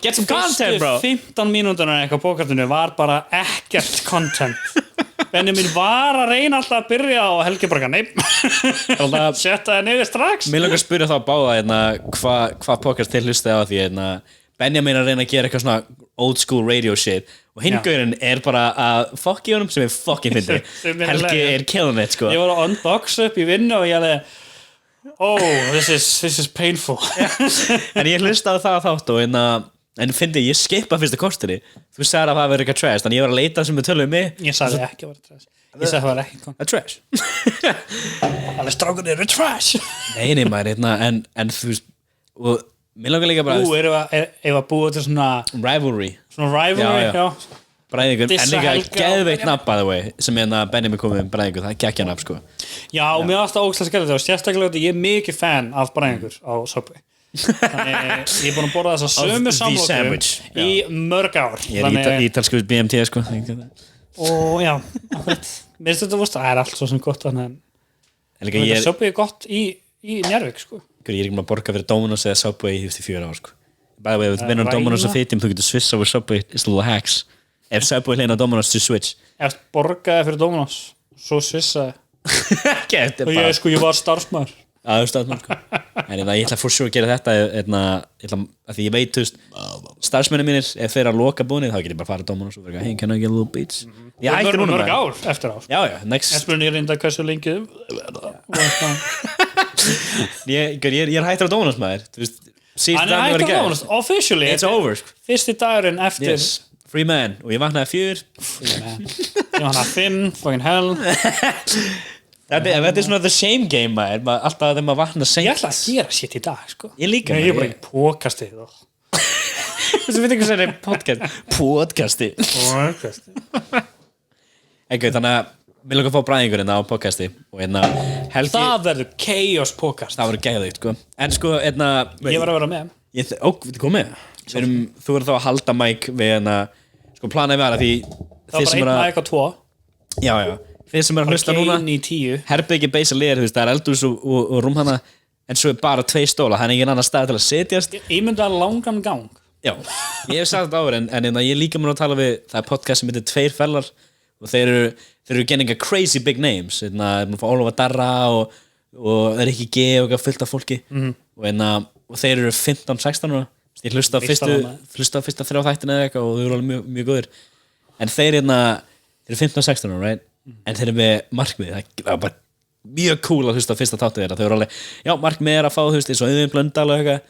get some content bro 15 mínútunar eitthvað podcastinu var bara ekkert content Benjamin var að reyna alltaf að byrja og Helgi bara nei setja það niður strax mér langar að spyrja þá báða hvað podcast þið hlustið á því Benjamin er að reyna að gera eitthvað svona old school radio shit og hingurinn er bara að fokk í honum sem er fokkin fyndi Helgi er killing it sko ég var að unbox upp í vinnu og ég alveg this is painful en ég hlusta á það þátt og en fyndi ég skipa fyrsta kostinni þú sagði að það verið eitthvað trash þannig ég var að leita sem við tölum um mig ég sagði ekki að vera trash ég sagði að það var ekki trash alveg strákunni eru trash nei maður en þú veist og mér langar líka bara ef að búa til svona rivalry já. Bræðingur, en Dissa líka Helga geðveikt nafn by the way sem Benjamin komið með Bræðingur, það er geggja nafn sko já, og mér var alltaf ógæslega skellilegt og sérstaklega ég er mikið fan af Bræðingur á Subway þannig ég er búin að borða þess að sömu samlokum í mörg ár ég er ítalsku BMT sko og já, mér finnst þetta það er allt svo sem gott þannig að Subway er gott í Njarðvík sko ég er ekki maður að borga fyrir Dominos eða Subway í 4 ár sko by the way, ef þú vinnur Dominos og Fittim þú getur switch over Subway, it's little hacks ef Subway hleyna Dominos to switch ef borgaði fyrir Dominos svo svissaði og ég var starfsmæður að starfsmæður sko en ég ætla for sure að gera þetta því ég veit, þú veist starfsmennir mínir, ef þeir að loka búinni þá get ég bara fara að Dominos og vera hey, can I get a little beats ég hætti núna mörg ár eftir ár já, next ég spurning reynda hversu lengi ég er hættur á Dominos maður þú veist hann er hættur á Dominos, officially it's over fyrsti dagurinn eftir free man og ég vaknaði 4 ég vaknaði 5 fucking hell þetta er svona the shame game maður alltaf þegar maður vakna seint ég ætla að gera shit í dag sko ég líka ég er bara ekki pókastið þessu veit ekki hvað það er podcasti þannig að við lókum að fá Bræðingurinn á podcasti og Helgi það verður chaos podcast það verður geðveikt sko en sko ég var að vera með þú kom með þú verður þá að halda mæk við sko planaði vera því það var bara 1 mæk og 2 já þið sem er að hlusta núna herbyggi basically er það er eldhús og rúm hana en svo er bara 2 stóla þannig ekki annar stað til að setjast ímyndaði langan gang Já, ég hef sagt þetta áður en ég er líka mér að tala við það er podcast sem heitir Tveir fellar og þeir eru getting a crazy big names maður fá Ólafur Darra og er ekki G og fullt af fólki og þeir eru 15-16 ára ég hlusta á fyrsta 3 þættina eða eitthvað og þau eru alveg mjög, mjög góðir en þeir eru 15-16 ára right? En þeir eru með markmið það er bara mjög cool að hlusta á fyrsta þáttu þeirra þau eru alveg, já markmið er að fá eins og Auðun Blöndal og eitthvað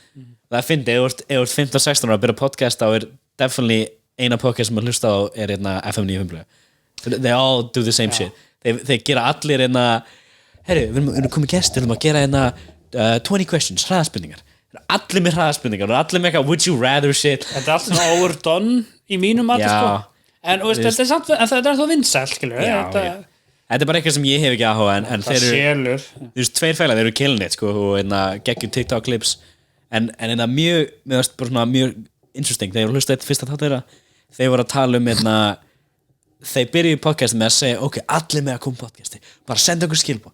það fyndi, ef þú ert 15-16 ára að byrja podcast þá er definitely eina podcast sem að hlusta á er FM 957 they all do the same shit þeir gera allir herru, við erum komið gestur við erum að gera 20 questions, hraðaspurningar allir með hraðaspurningar og allir með eitthvað would you rather shit þetta er allt svona overdone í mínum mati sko. En þetta er þá vinsælt skilur þetta er bara eitthvað sem ég hef ekki áhuga en þeir eru Tveir fellar, þeir eru killing it sko, og geggjum TikTok clips en mjög interesting þegar ég hlusta eitt fyrsta þátt þeirra þeir voru að tala þeir byrjuðu podcasti með að segja ok, allir með að koma podcasti bara senda okkur skilbá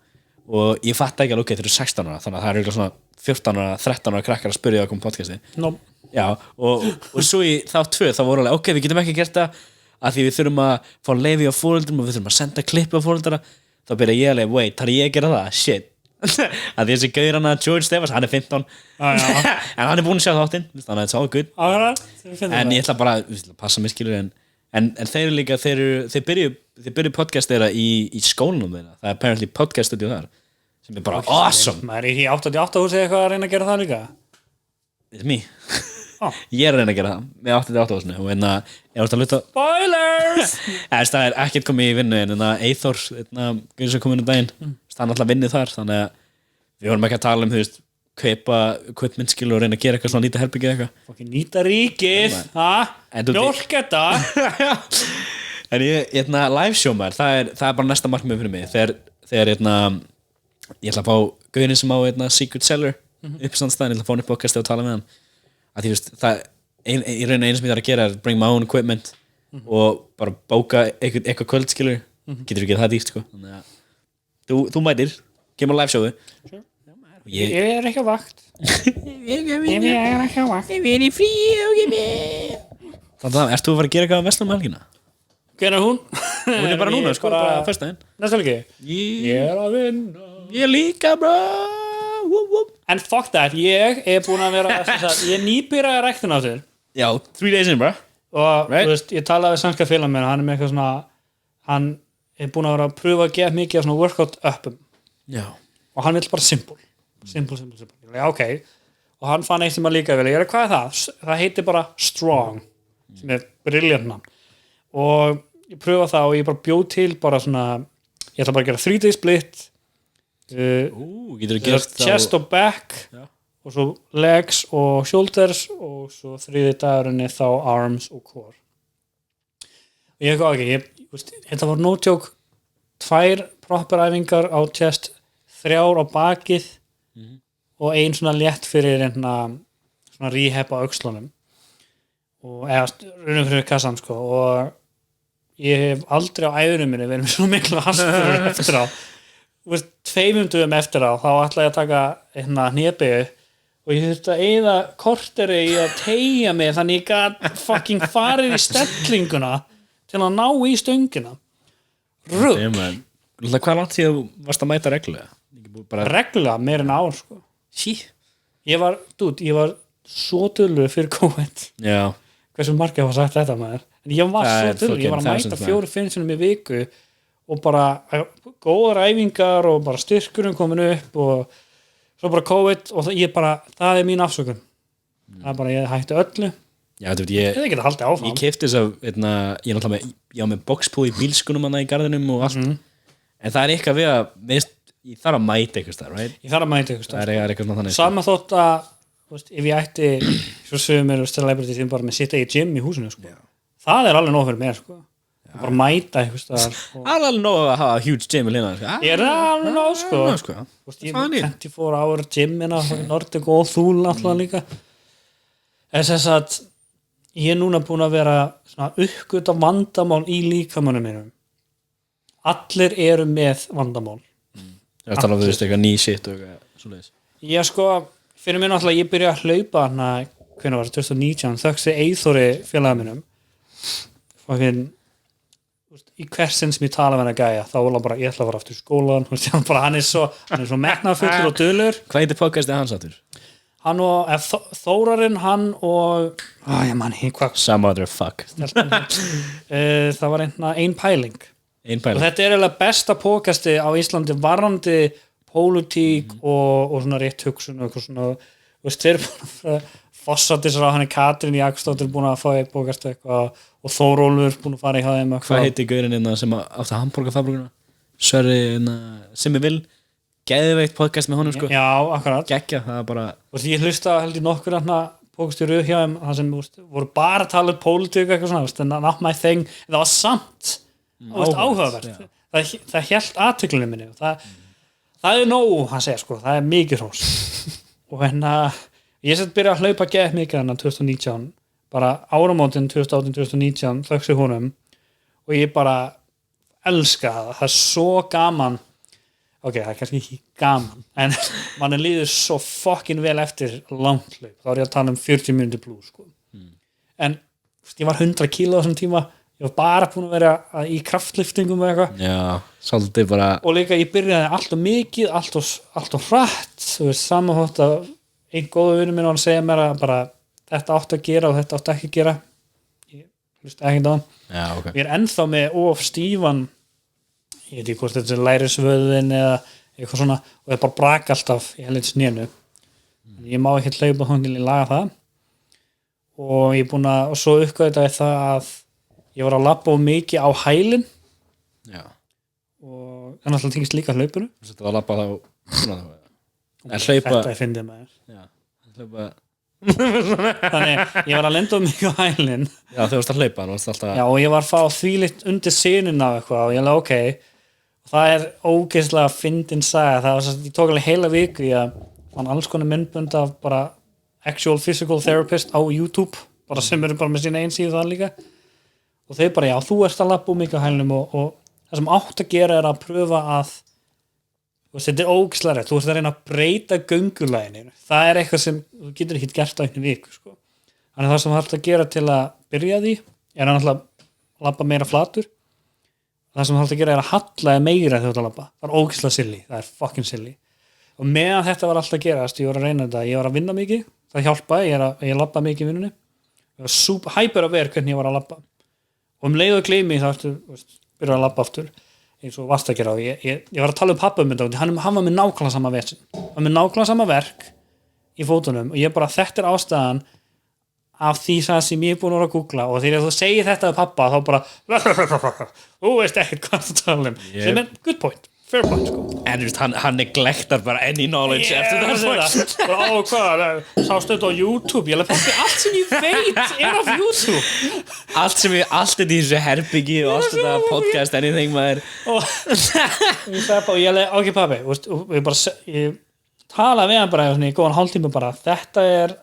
og ég fatt ekki alveg þeir eru 16 ára þannig að það eru svona 14 ára, 13 ára krakkar að spyrja að koma podcasti Já, og svo í þátt 2 þá voru alveg ok, við getum ekki gert það af því við þurfum að fá leyfi á foreldrum og við þurfum að senda klippi á foreldra þá byrja ég alveg, wait, þarf ég að gera það? Shit að þessi gaur George Stefans, hann er 15 en hann er búinn að sjá þáttinn þannig að it's all good en ég ætla bara að passa mig skilur en þeir líka þeir byrju podcast þeirra í skólanum þeirra það er apparently podcast studio þar sem er bara awesome maður er í 88 húsi eitthvað að reyna að gera það líka it's me ég er að reyna að gera það með 88 húsinu og ég var að luta spoilers það er ekkert komið í vinnu en Eithor gauður sem kom inn á daginn hann alltaf vinnið þar þannig að við vorum ekki að tala þú veist kaupa equipment og reyna að gera eitthvað svona nýta herbyggið eitthvað nýta ríkið mjólk þetta en ég live show maður það er bara næsta markmið fyrir mig þegar ég ætla að fá gauðin sem á Secret Seller uppstandstæðin, ég ætla að fá hann upp podcast og tala með hann að því veist það í raun einu sem ég þarf að gera er bring my own equipment og bara bóka eitthvað kvöld skilur getur ekki það dýrt sko þannig að þú mætir, kemur á live showu sure. Ég er ekki á vakt ég er ekki á vakt ég er í frí þannig að ertu að fara að gera eitthvað á Vestlum helgina? Hvernig hún? Hún er bara núna sko, bara fyrstæðin næsta helgi ég er að vinna ég líka bro en fuck that, ég er búin að vera ég er nýbyrjaði ræktin á þér já, 3 days in bro og right? Þú veist, ég talaði við sænska félag með hann er með eitthvað svona hann er búin að vera að pröfa að geta mikið af svona workout uppum og hann vil bara simple já, ok, og hann fann eitt sem að líka vilja, ég er hvað er það? Það heitir bara Strong sem er brilliant nafn og ég pröfa það og ég bara bjóð til bara svona, ég ætla bara að gera 3-day split chest og back og svo legs og shoulders og svo 3. dagurinn er þá arms og core og ég eitthvað ekki þetta var no joke 2 proper æfingar á chest 3 á bakið og 1 svona létt fyrir svona rehab á öxlunum og eða runum fyrir kassan sko og ég hef aldrei á æðurum minni verið með svo miklu hastur eftir á 2 mínútum eftir á þá ætla ég að taka hnébegu og ég þurfti að eyða korteri í að teygja mig þannig ég gat fucking farið í stellinguna til að ná í stöngina rugg hvað langt því að þú varst að mæta reglulega? Reglulega, meir en ár sko. Ég var svo dulur fyrir COVID hversu margir hafa sagt þetta maður en ég var svo dulur, ég var að mæta 4-5 sinnum í viku og bara góðar æfingar og bara styrkurinn komin upp og svo bara COVID og það er mín afsökun það er bara, ég hætti öllu já, þú veit, ég keypti þess að ég var með boxpool í bílskunum í garðinum og allt en það er eitthvað við að ég þarf að mæta eitthvað stað, right? Ég þarf að mæta eitthvað stað það er eitthvað þannig sama þótt að, ef ég ætti svo sögum mér celebrity sem bara með sitta í gym í húsinu sko. Það er alveg nóg fyrir mér sko. Bara mæta eitthvað stað alveg nóg að hafa huge gym í hérna ég er alveg nóg sko. Ég er 24 hour gym Nordic og Þúl alltaf líka þess að ég er núna búin að vera uppgöt af vandamál í líkamannum mínum allir eru með vandamál það er talað um eitthvað ný shit og eitthvað svoleiðis ég sko, fyrir mér náttúrulega ég byrja að hlaupa hvernig var það, 2019 þökk sig Eyþóri félaga mínum fucking í hversin sem ég tala með hann gæja þá var hann bara, ég ætla að fara aftur í skólan hann er svo metnaðarfullur og dulur. Hvað heitir podcastið hans áttur? Hann og Þórarinn, hann og ég man hvað Some other fuck það var ein pæling og þetta er eiginlega besta podcasti á Íslandi varandi pólitík og svona rétt hugsun og eitthvað svona, þeir eru búin að fossatisra á hann Katrín Jakobsdóttir búin að fá eitt podcast eitthvað og Þórólfur búin að fara í þeim Hvað heitir gaurinn sem átti hamborgarfabrikuna? Sörri sem ég vil geðveikt podcast með honum sko. Já, akkurat Gekkja, það er bara ég hlusta held í nokkur podcast í rauð hjá þeim það sem voru bara að tala um pólitík eitthvað svona, not my thing en það var samt áhugavert það hélt athyglinni minni það er nóg að segja sko, það er mikið hrós og ég sett byrja að hlaupa gett mikið 2019 bara áramótin 2018-2019 þökk sig honum og ég bara elska það er svo gaman ok, það er kannski ekki gaman en mann líður svo fucking vel eftir langt hlaup, þá er ég að tala um 40 mínútur plus sko. En ég var 100 kíló á þessum tíma ég var bara búin að vera í kraftliftingum og eitthvað Já, svolítið bara og líka ég byrjaði allt of mikið allt of hratt samanhótt að einn góðu vinur minn var að segja mér að bara þetta átt að gera og þetta átt ekki að gera ég hlusta ekki á hann okay. Ég er ennþá með of stífan ég veit ekki hvort þetta er lærisvöðin eða eitthvað svona og það bara braka alltaf í helvits nénu ég má ekki hlaupa hann til að laga það og ég er búin að og svo uppgöðaði það að ég var að labba of mikið á hælinn og það náttúrulega tengist líka hlaupinu Þetta var að labba þá hlaupa Þetta fyndið maður Þannig ég var að lenda of mikið á hælinn Já, þú varst að hlaupa Já, og ég var að fá þvílitt undir sinun af eitthvað og ég alveg ok og það er ógeðslega fyndin saga það var ég tók alveg heila viku ég fann alls konar myndbönd af bara actual physical therapist á YouTube bara sem eru bara með sína einsíðu það líka og þeir bara já, þú ert að labba mikið á hælnum og það sem átt að gera er að pröfa að þetta er ógeðslega rétt, þú ert að reyna að breyta göngulæginu, það er eitthvað sem þú getur ekki gert á einni viku sko. Þannig það sem þú ert að gera til að byrja því er að labba meira flatur það sem þú ert að gera er að halla meira þegar þú ert að labba, það er ógeðslega silly það er fucking silly og meðan þetta var alltaf að gerast, ég var að reyna þetta ég var að vinna mikið, það hjálpaði ég labba mikið í vinnunni ég var super hyper að vera hvernig ég var að labba og leið og gleymi þá ertu byrja að labba aftur eins og varst að gera og ég var að tala um pappa hann var með nákvæmlega sama vesinn hann var með nákvæmlega sama verk í fótunum og ég bara þetta er ástæðan af því það sem ég er búin að vera að googla og þegar þú segir þetta af pappa þá bara þú veist ekkert hvað það tala sem er good point, fair point sko. En hann neglektar bara any knowledge eftir það bara hvað, sástu þetta á YouTube ég pappi, allt sem ég veit er af YouTube allt er í þessu herbyggi og allt þetta podcast anything maður og ég leði ok pappi ég tala við hann bara í góðan hálftíma bara þetta er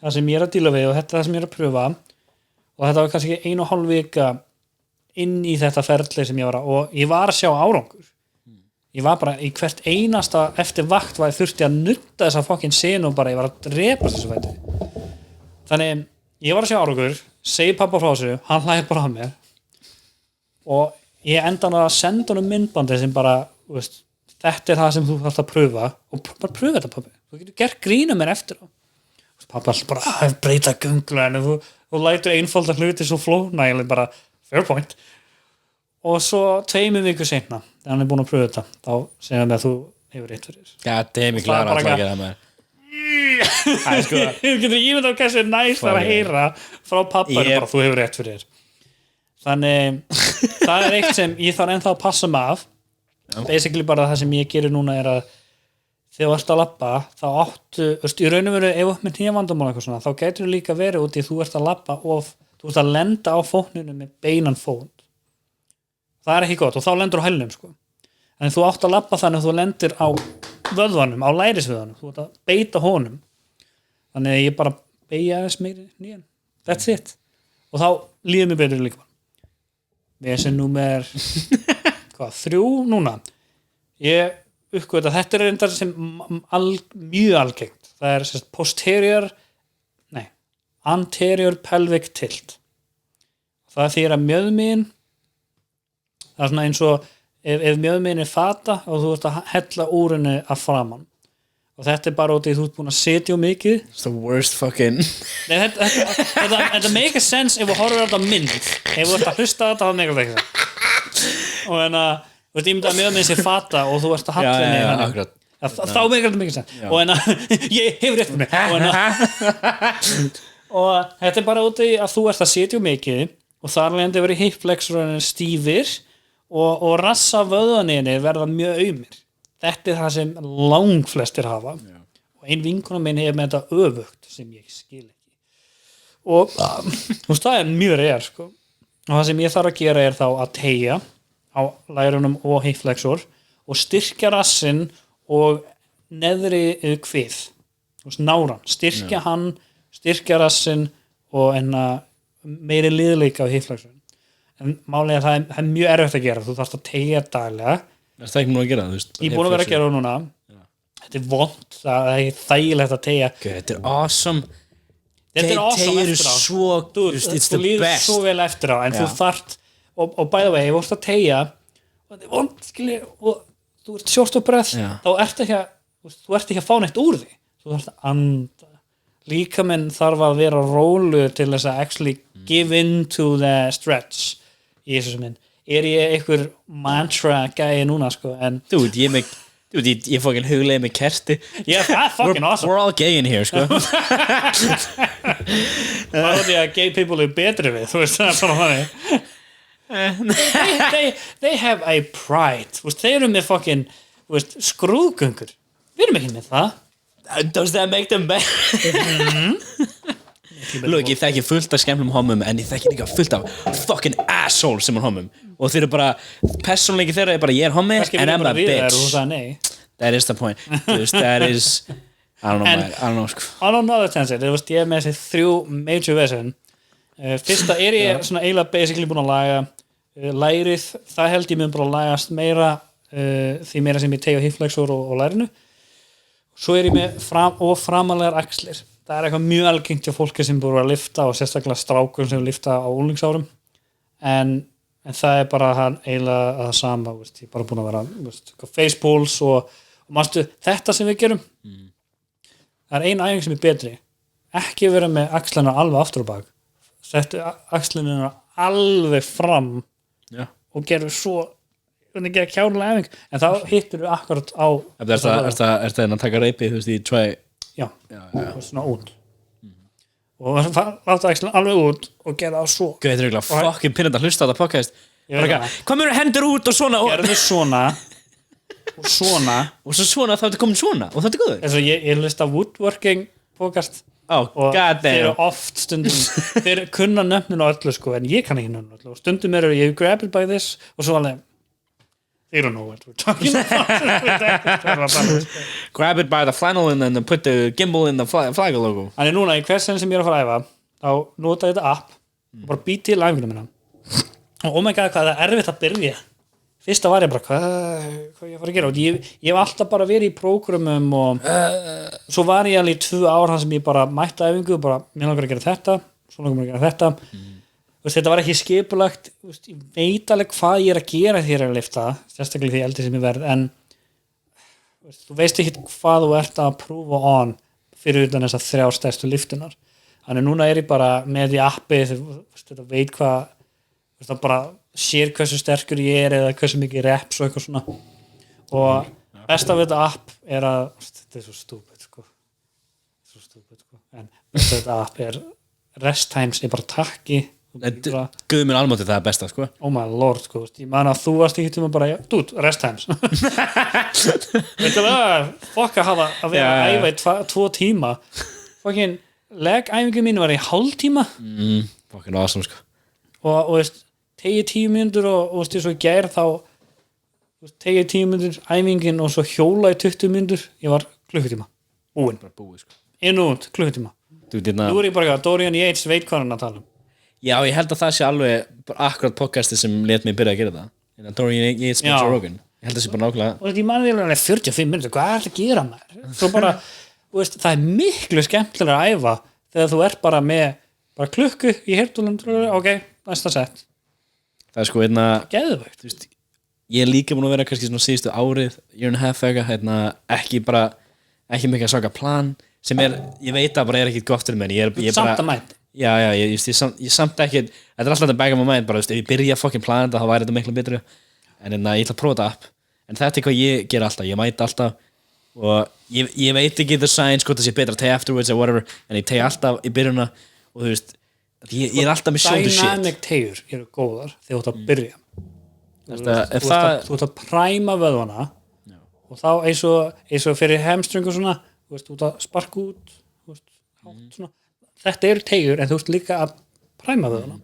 það sem ég er að díla við og þetta er það sem ég er að pröfa og þetta var kannski 1,5 vika inn í þetta ferli sem ég var og ég var að sjá árangur ég var bara í hvert einasta eftir vakt var ég þurfti að nutta þessa fokkin senu og bara ég var að drepa þessu fæti þannig ég var að sjá árangur segi pappa frá þessu, hann hlæði bara að mér og ég enda hann að senda hann myndbandi sem bara þetta er það sem þú þarfst að pröfa og bara pröfa þetta pappi þú getur gert grína mér eftir á pappa alltaf bara breyta göngla þú lætur einfalda hluti svo flóna ég bara fair point og svo 2 vikur seinna þegar hann er búin að pröfa þetta þá segir hann að þú hefur rétt fyrir Já, það er mig klar að gera það með þú getur ímynd af hversu næst að heyra frá pappa bara þú hefur rétt fyrir þannig það er eitt sem ég þarf ennþá að passa mig af basically bara það sem ég gerir núna er að þegar þú ert að labba þá áttu, í raun og veru ef upp með hnévandamál eitthvað svona, þá getur þú líka verið út í þú ert að labba og þú ert að lenda á fótninu með beinan fót það er ekki gott og þá lendur á hælnum sko. En þú átt að labba þannig að þú lendir á vöðvanum, á lærisvöðvanum þú ert að beita honum þannig að ég bara beigja aðeins meiri nýjan that's it og þá líður mér betur líka við sem númer 3 núna ég uppgöt að þetta er reyndar sem mjög algengt það er posterior anterior pelvic tilt. Það þýðir að mjöðmegin, það svona eins og ef mjöðmegin fata og þú ert að hella úr henni að framan. Og þetta bara út í þú ert búin að setja mikið. It's the worst fucking Nei, þetta make a sense ef þú horfir á þetta mynd. Ef þú ert að hlusta þetta þá make a sense. Og þú ert ímyndað að mjöðmegin sé fata og þú ert að halla henni akkurat. þá make þetta mikið sense. Og ég hefur rétt fyrir mig. Og þetta bara út í að þú ert að setja mikið og þar lendi verið hip flexorinn stífir og rassavöðvanir verða mjög aumir. Þetta það sem langflestir hafa og ein vinkona minn hefur með þetta öfugt sem ég skil ekki og það mjög reyr sko. Og það sem ég þarf að gera þá að teygja á lærunum og hip flexor og styrkja rassinn og neðri kvið náran, styrkja hann styrkja rassinn og meiri liðleika á hip flexor en málega það er mjög erfitt að gera þú þarfst að teygja daglega Það ekki nú að gera það, þú veist. Ég er búin að vera að gera það núna. Þetta er vont, það er þægilegt að teygja. Þetta er awesome. Þetta er awesome eftir á. Svo, it's the þú líður best. svo vel eftir á, en þú þarft, og by the way, ef þú ert að teygja, og þetta er vont, skilji, og þú ert short of breath, þá ert ekki að fá neitt úr því. Þú þarft að anda. Líkaminn þarf að vera rólu til þess að actually give in to the stretch í þessu minn. Ég einhver mantra gæi núna sko en ég fucking huglega með kerti that's fucking awesome we're all gay in here sko bara því að gay people betri við þú veist það bara þannig they have a pride þeir eru með fucking skrúðgöngur við erum ekki með það does that make them better Look, ég þekki fullt af skemmlum homum en ég þekki líka fullt af fucking asshole sem er homum og þeir eru bara persónleiki þeirra er bara ég er homi and I'm a bitch that is the point that is I don't know sko on another tense ég er með þessi 3 major vesen fyrsta ég svona eiginlega basically búin að laga lærið það held ég mun bara að lagast meira því meira sem ég tegja hip flexor og lærinu svo ég með framalega axlir það er eitthvað mjög algengt hjá fólki sem búið að lifta og sérstaklega strákum sem lifta á unglingsárum en það er bara eiginlega það sama ég er bara búin að vera face pulls og manstu þetta sem við gerum það er ein æfing sem er betri ekki vera með axlina alveg aftur og bak settu axlina alveg fram og gerðu svo hvernig gera kjánulega æfing en þá hittur við akkurat á Er það að taka reypi þú veist í try Já. Svona út og láta axlinn alveg út og gera það svo Gauð, þetta er eiginlega fucking pinnandi að hlusta á þetta podcast Hvað mjög hendur út og svona gerðu svona og svona og svo svona þá er þetta komin svona og þetta er góður eins og ég hlusta woodworking podcast og þeir eru oft stundum þeir kunna nöfnin á öllu sko en ég kann ekki nöfnin á öllu og stundum eru ég grab it by this og svo alveg they don't know what we're talking about grab it by the flannel and then put the gimbal in the flag logo Þannig núna í hvers sem ég er að fara að æfa þá nota ég þetta app og bara být til æfinguna minna og oh my god hvað það er erfitt að byrja fyrsta var ég bara hvað ég að fara að gera og ég hef alltaf bara verið í prógramum og svo var ég alveg í 2 ár þar sem ég bara mætti æfingu og bara mér langar að gera þetta svo langar mér að gera þetta þetta var ekki skipulagt ég veit alveg hvað ég er að gera þegar ég er að lifta sérstaklega því eldri sem ég verð en þú veist ekki hvað þú ert að prúfa on fyrir utan þessar 3 stærstu liftunar þannig núna er ég bara með í appi þetta veit hvað það bara sér hversu sterkur ég er eða hversu mikið reps og eitthvað svona og besta við þetta app er að þetta er svo stúpid sko en þetta app er rest times er bara takki Guð minn almátti það er besta sko oh my lord sko ég man að þú varst ekki tíma bara dude rest times veit það fokk að hafa að vera að æfa í 2 tíma fokkin legæfingu mín var í hálftíma fokkin awesome sko og veist tegi 10 mínútur og veist ég svo gær þá tegi 10 mínútur æfingin og svo hjóla í 20 mínútur ég var klukkutíma búinn sko inn og út klukkutíma nú er ég bara Dorian Yates veit hvað hann að tala Já, ég held að það sé alveg akkurat podcasti sem let mig byrja að gera það Dorian Yates með Joe Rogan ég held að það sé bara nákvæmlega og ég man alveg 45 minnur, hvað er það að gera maður svo bara, veist, það er miklu skemmtilega að æfa þegar þú ert bara með bara klukku í hirtulum, ok, næsta sett það er sko geðvögt, þú veist, ég er líka búin að vera kannski svona síðustu árið, year and a half ekki mikið að saka plan sem ég veit að bara er ekkit gott fyrir mér ég er samt bara, að mæta ég samt ekki þetta er alltaf þetta back of my mind, bara ef ég byrja að fucking plana þetta, þá væri þetta miklu betri en ég ætla að prófa þetta app en þetta er hvað ég ger alltaf, ég mæta alltaf og ég veit ekki the science hvort það sé betra að tegja afterwards or whatever en ég tegja alltaf í byrjuna og þú veist, ég er alltaf með shoulder shit dynamic tegjur eru góðar þegar þú ert að byrja þú ert að præma vöðvana og þá eins og fyrir hamstring og svona þú ert að sparka út svona. Þetta eru tegjur en þú ert líka að præma vöðvana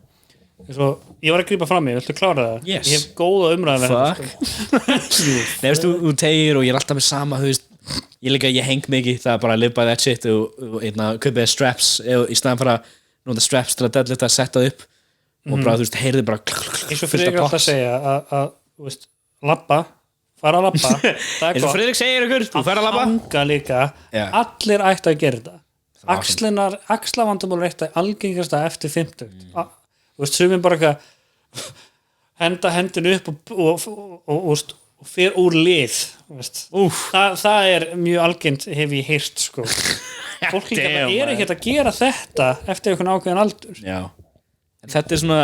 ég var að grípa fram viltu klára það? Yes. Ég hef góða umræða Nei, veist, þú tegir og ég er alltaf með sama þú veist, ég heng mikið það er bara að live by that shit og kaupið straps í staðan fyrir að nota straps til að deadlifta að setja upp og bara þú veist, heyrði bara eins og Friðrik alltaf að segja að þú veist, fara að labba eins og Friðrik segir ykkur, þú fara að labba hanga líka, allir ætti að gera þetta axlavandamál er eitt að algengasta eftir 50 þú veist, sumir bara eitthvað henda hendinu upp og fer úr lið það er mjög algengt hef ég heyrt sko fólk líka er ekkert að gera þetta eftir einhvern ákveðin aldur en þetta er svona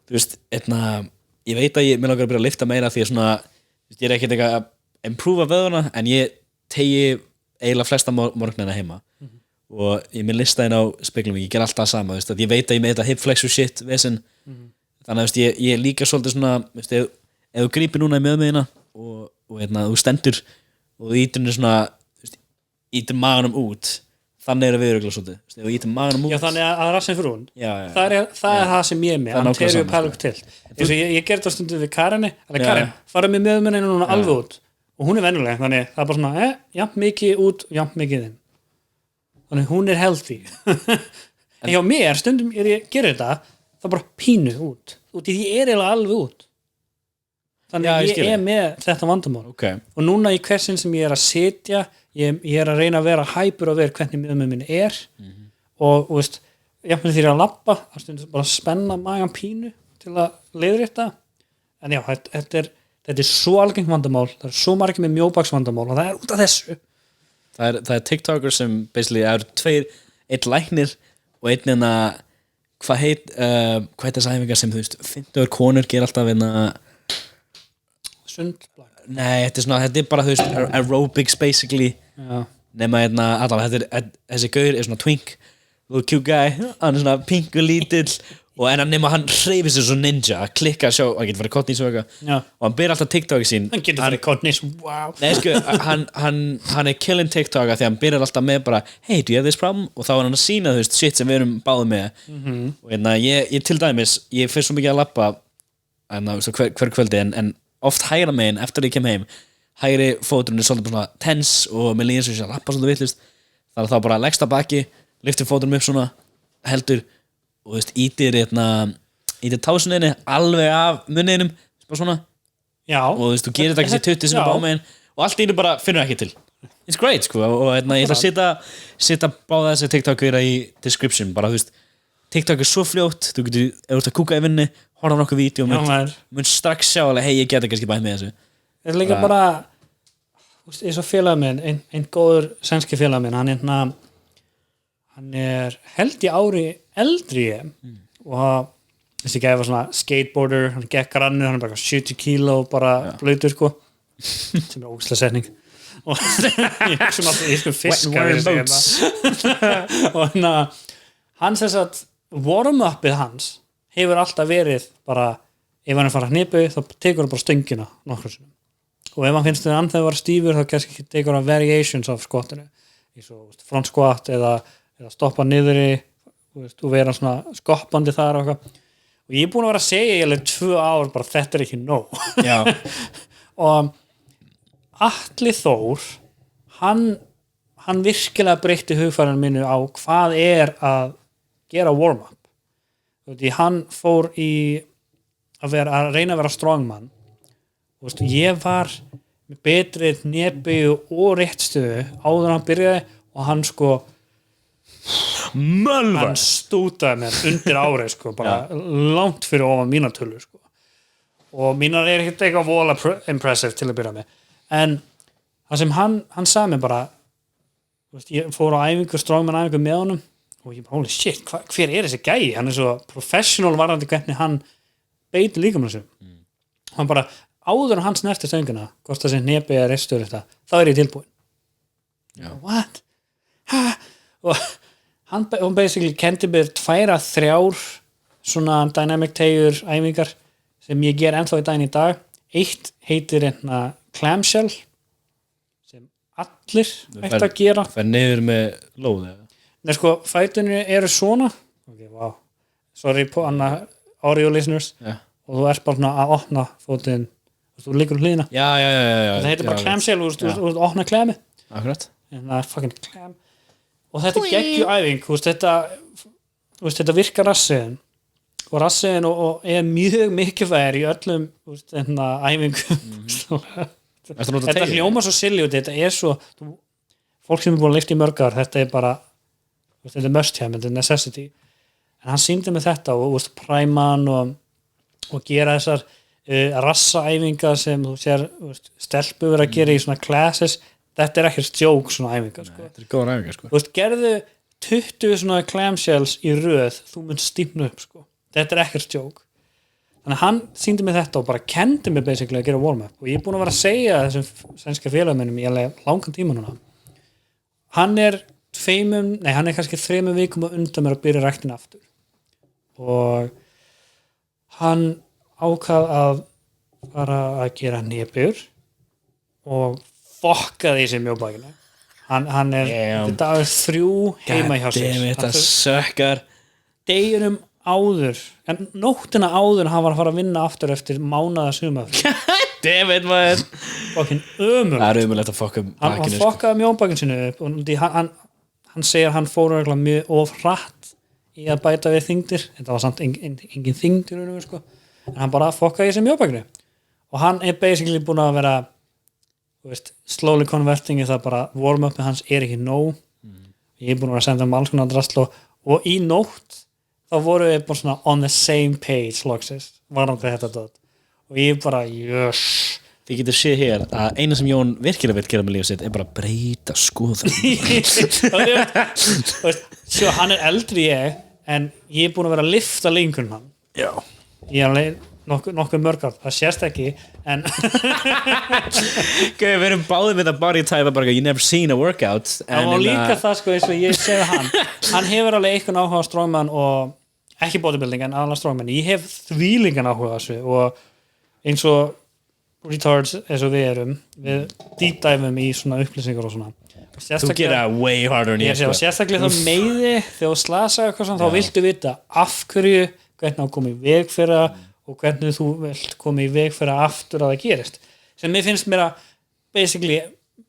þú veist, ég veit að mér langar að byrja að lifta meira því að svona ég er ekkert eitthvað að improva vöðuna en ég tegi eiginlega flesta morgnina heima og ég minn listaðin á speglum ég ger alltaf sama, veist, ég veit að ég með þetta hip flexor shit vesen þannig að veist, ég er líka svolítið svona veist, ef þú grípir núna í möðmiðina og þú stendur og þú ítir svona ítir maganum út þannig er að viðrugla svolítið ef þú ítir maganum út þannig að rassin fyrir hún það er það sem ég er með anterior pelvic tilt eins og ég gerði það stundum við Karin fara með möðmiðina núna alveg út og hún er venjuleg þannig það er bara svona jafn mikið út og jafn mikið inn þannig hún er healthy en hjá mér stundum ég gerir þetta það bara pínu út því ég er eiginlega alveg út þannig ég er með þetta vandamál og núna í hversin sem ég er að setja ég er að reyna að vera hæpur að vera hvernig miðum minn er og veist, jafnvel því að labba það stundum bara að spenna magan pínu til að leiðrétta en já, þetta er svo algengt vandamál það er svo margir með mjóbaksvandamál og það er út af þessu Það er TikToker sem basically er einn læknir og einn hvað heit þess æfingar sem þú veist 50 konur ger alltaf sundlag nei, þetta er bara þú veist aerobics basically nema allavega þessi gaur er svona twink little cute guy, hann er svona pink og lítill og nema hann hreyfir sig svo ninja að klikka að sjá, hann getur farið kottnís og eitthvað og hann byrja alltaf TikToki sín hann getur farið kottnís, wow nei sko, hann er killing TikToka því hann byrjar alltaf með bara hey, do you have this problem? Og þá er hann að sína þú veist shit sem við erum báðið með og ég til dæmis, ég fyrir svo mikið að labba hver kvöldi en oft hægra megin eftir að ég kem heim hægri fóturinn er svolítið svona tense og með líðin sem ég að labba svolítið vittlust þannig að þá bara leggst að baki lyftir fóturinn upp svona heldur og þú veist, ítir tásuninni alveg af munninum bara svona og þú veist, þú gerir þetta ekki sér 20 sinni bámegin og allt íni bara finnur ekki til it's great sko og ég ætla að setja báða þessi TikTok-vera í description bara þú veist, TikTok er svo fljótt þú getur, ef þú ert að kúka í vinni horfa á nokkuð vídeo og mun strax sjá alveg, hei, ég geta kannski bætt með þessu þetta er líka bara eins og félag minn, einn góður sænski félag minn, hann er held í ári eldri ég og þessi gæði var svona skateboarder hann gekk grannur, hann er bara 70 kíló bara blöytur sko sem er ógeðsleg setning og ég sko fiska og hann sem sagt warm-upið hans hefur alltaf verið bara ef hann er farað að hnipu þá tekur hann bara stöngina nokkur sinnum og ef hann finnst þau ann þegar það var stífur þá kannski tekur hann variations af skottinu eins og front squat eða stoppa niður í og vera svona skoppandi þar og ég er búin að vera að segja í alveg 2 ár bara þetta er ekki nóg og Atli Þór hann virkilega breytti hugfærinu mínu á hvað er að gera warm-up því hann fór í að reyna að vera strongman og ég var með betri nébyggu og réttstöðu áður hann byrjaði og hann sko Mölvar hann stútaði mér undir árið sko, bara langt fyrir ofan mínar tölur sko. Og mínar ekkert eitthvað vola impressive til að byrja með, en það sem hann sagði mér bara, veist, ég fór á æfingu, strongman æfingu með honum og ég bara, holy shit, hver þessi gæi, hann svo professional varandi hvernig hann beitir líkamann sem hann bara, áður en hann snerti stöngina hvort það sem hnepi eða ristur þetta, þá ég tilbúin what? Og hann basically kendi mér 2-3 svona dynamic teigur æfingar sem ég ger ennþá í daginn í dag. Eitt heitir clamshell sem allir ætti að gera. Fer niður með lóð eða? Nei sko, fætunni eru svona okay, wow. Sorry på audio listeners og þú ert bara að opna fótinn, þú liggur hlýðina. Já. Það heitir bara clamshell, þú opna klemi. Akkurat. En það fucking clam. Og þetta er geggjuæfing, þetta virkar rassiðin og rassiðin og er mjög mikilvægir í öllum æfingum þetta hljóma svo silly og þetta er svo fólk sem er búin að lyfta í mörg ár, þetta er bara þetta er must have, þetta er necessity en hann sýndi mig þetta og præman og gera þessar rassaæfingar sem þú sér stelpu verið að gera í svona classes. Þetta er ekkert joke svona æfingar sko. Þetta er góðan æfingar sko. Þú veist, gerðu 20 svona clamshells í röð, þú mun stífna upp sko. Þetta er ekkert joke. Þannig að hann sýndi mig þetta og bara kendi mig basically að gera warm-up og ég er búin að vera að segja þessum sænska félagmennum í alveg langan tíma núna. Hann er kannski 3 vikum og undan mér að byrja ræktina aftur og hann ákvað að fara að gera nýjabjör og fokkaði í sig mjóbakinu hann er þetta er 3 heima hjá sér þetta sökkar deginum áður en nóttina áður hann var að fara að vinna aftur eftir mánaða sumafrí dammit maður fokkin ömurlegt það er ömurlegt að fokka bakinu hann fokkaði mjóbakinu sinu upp og hann segir hann fór mjög of hratt í að bæta við þyngdir þetta var samt engin þyngdir sko. en hann bara fokkaði í sig mjóbakinu og hann er basically búin að vera slowly converting það bara warm-upið hans er ekki nóg ég er búin að vera að senda alls konar drasl og í nótt þá voru við bara svona on the same page loksins, varandi þetta dot og ég bara, jöss þið getur séð hér að eina sem Jón virkilega vil gera með lífið sitt er bara að breyta skoðun svo hann er eldri ég en ég er búin að vera að lifta lengur hann ég er alveg nokkuð mörgar, það sést ekki en við erum báðið með það body type bara, you never seen a workout það var líka það sko eins og ég segði hann hefur alveg eitthvað áhuga á strongman og ekki bodybuilding en alveg strongman ég hef þvílingan áhuga á þessu og eins og retards eins og við erum við deep diveum í svona upplýsingar og svona þú gera way harder en ég sko sérstaklega þá meiði þegar þú slasa eitthvað svona þá viltu vita af hverju hvernig á komið veg fyrir og hvernig þú vilt koma í veg fyrir aftur að það gerist sem mér finnst mér að basically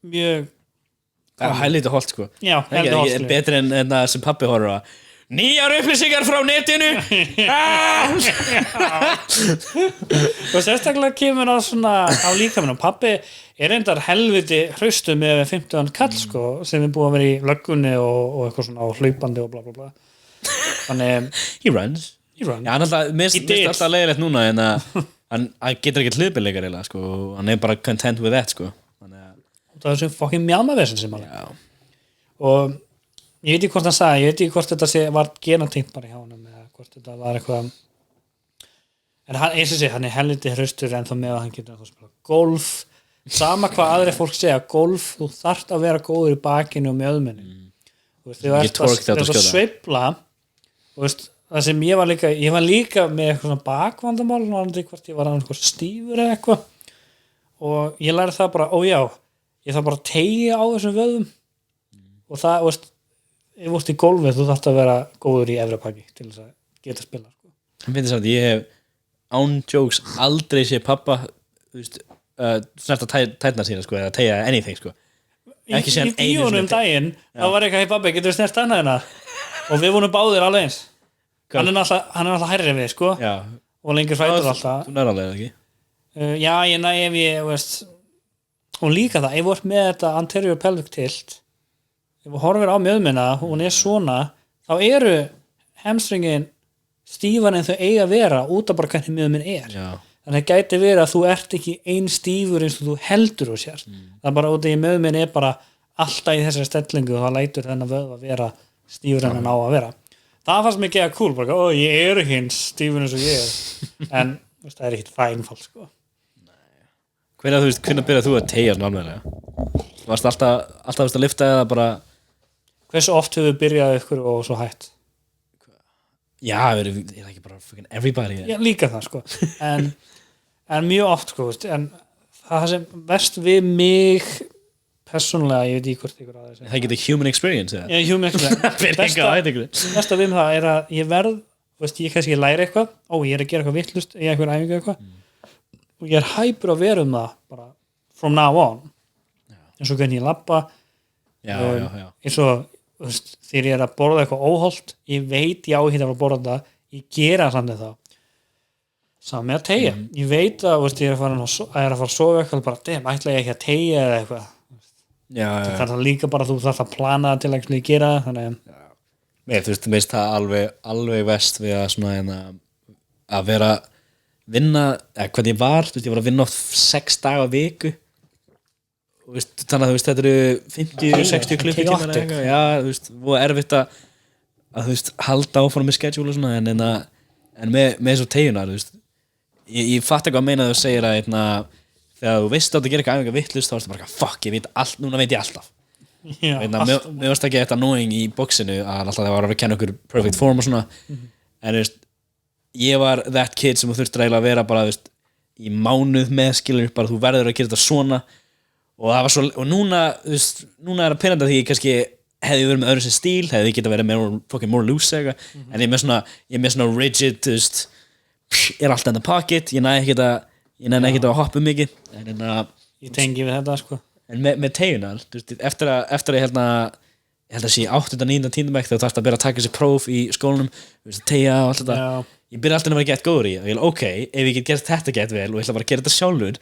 mjög helviti holt sko helviti holt betri en það sem pappi horfður að nýjar upplýsingar frá netinu og sérstaklega kemur það svona á líkaminn og pappi er reyndar helviti hraustu með 15 kall sko sem er búið að vera í löggunni og eitthvað svona á hlaupandi og bla bla bla þannig he runs já, hann minnst alltaf leiðilegt núna en hann getur ekki hlaupileikar sko, hann er bara content with that sko. það er sem fokkin mjálmaversin sem hann og ég veit ekki hvort hann sagði, ég veit ekki hvort þetta var genatengt bara hjá hann eða hvort þetta var eitthvað en hann, eins og sé, hann er helviti hraustur en þá með að hann getur að spila golf sama hvað aðri fólk segja, golf þú þarft að vera góður í bakinu og með öðmenni þú ert að sveifla og það sem ég var líka með eitthvað svona bakvandamál hvort ég var annars stífur eða eitthvað og ég lærði það bara, ég þarf bara að teygja á þessum vöðum og það, ef þú ert í golfið þú þarft að vera góður í efri baki til þess að geta spila sko. Ég finnst samt, ég hef án jokes aldrei sé pappa snert að tætna sína sko, eða teygja anything sko. Ekki sem í honum daginn, þá var eitthvað, hei babbi, getur við snert annað hérna og við vorum báðir alveg eins hann er alltaf hærri við sko og lengur fætur alltaf þú nær alveg ekki já, ef ég og líka það, ef þú ert með þetta anterior pelvic tilt ef þú horfir á mjöðmina, hún svona, þá eru hamstringin stífar en þau eiga að vera út af bara hvernig mjöðmin Já. þannig að gæti verið að þú ert ekki ein stífur eins og þú heldur úr sér það er bara út af því mjöðmin bara alltaf í þessari stellingu og það lætur þennan vöðva vera stífur en hann á að vera það fannst mér ekki að cool, bara, ég er ekki eins stífur eins og ég en það er ekki það einfalt sko. Hvenær byrjað þú að teygja svona alveglega? Varst alltaf að lifta eða bara hversu oft hefur byrjað ykkur og svo hætt? Já, er ekki bara fucking everybody Já, líka það sko en mjög oft sko en það sem verst við mig persónulega, ég veit ekki hvort ykkur að það getur human experience Já, human experience besta við það er að ég verð ég kannski læri eitthvað, ég er að gera eitthvað vittlust ég er eitthvað æfingu eitthvað og ég er hæpur að vera það bara from now on eins og hvernig ég labba eins og þegar ég er að borða eitthvað óholt ég veit ég á ekki að borða það ég gera samt það saman með að teygja ég veit að ég er að fara að sofa eitthvað bara, ætla ég ekki að teygja eða eitthvað það er líka bara þú þarf að plana það til að gera þannig mér veist það alveg vest við að svona að vera vinna, hvernig ég var að vinna oft 6 daga á viku þannig að þetta eru 50-60 klukkutímar og erfitt að halda áfram með schedule og svona en með þessu teigunar ég fatt ekki að meina þegar þú segir að þegar þú veist að þú gerir eitthvað æfingar vittlust þá ertu bara fuck, núna veit ég alltaf mér varst ekki eitthvað annoying í boxinu að alltaf það var að kenna okkur perfect form og svona en ég var that kid sem þú þurftir eiginlega að vera bara í mánuð með skilur bara þú verður að gera þetta svona og það var svo, og núna er það pyrrandi að því ég kannski hefði verið með öðru sem stíl, hefði geta verið more loose en ég er með svona rigid, er alltaf in the pocket, ég næði ekki að hoppa mikið ég tengi við þetta sko en með tegunar, eftir að ég held að sé 8. 9. 10. bekk þegar þú þarfst að byrja að taka þessi próf í skólanum tegja og allt þetta ég byrja alltaf að vera gett góður í og ég ef ég get gert þetta gett vel og ég ætla bara að gera þetta sjálfur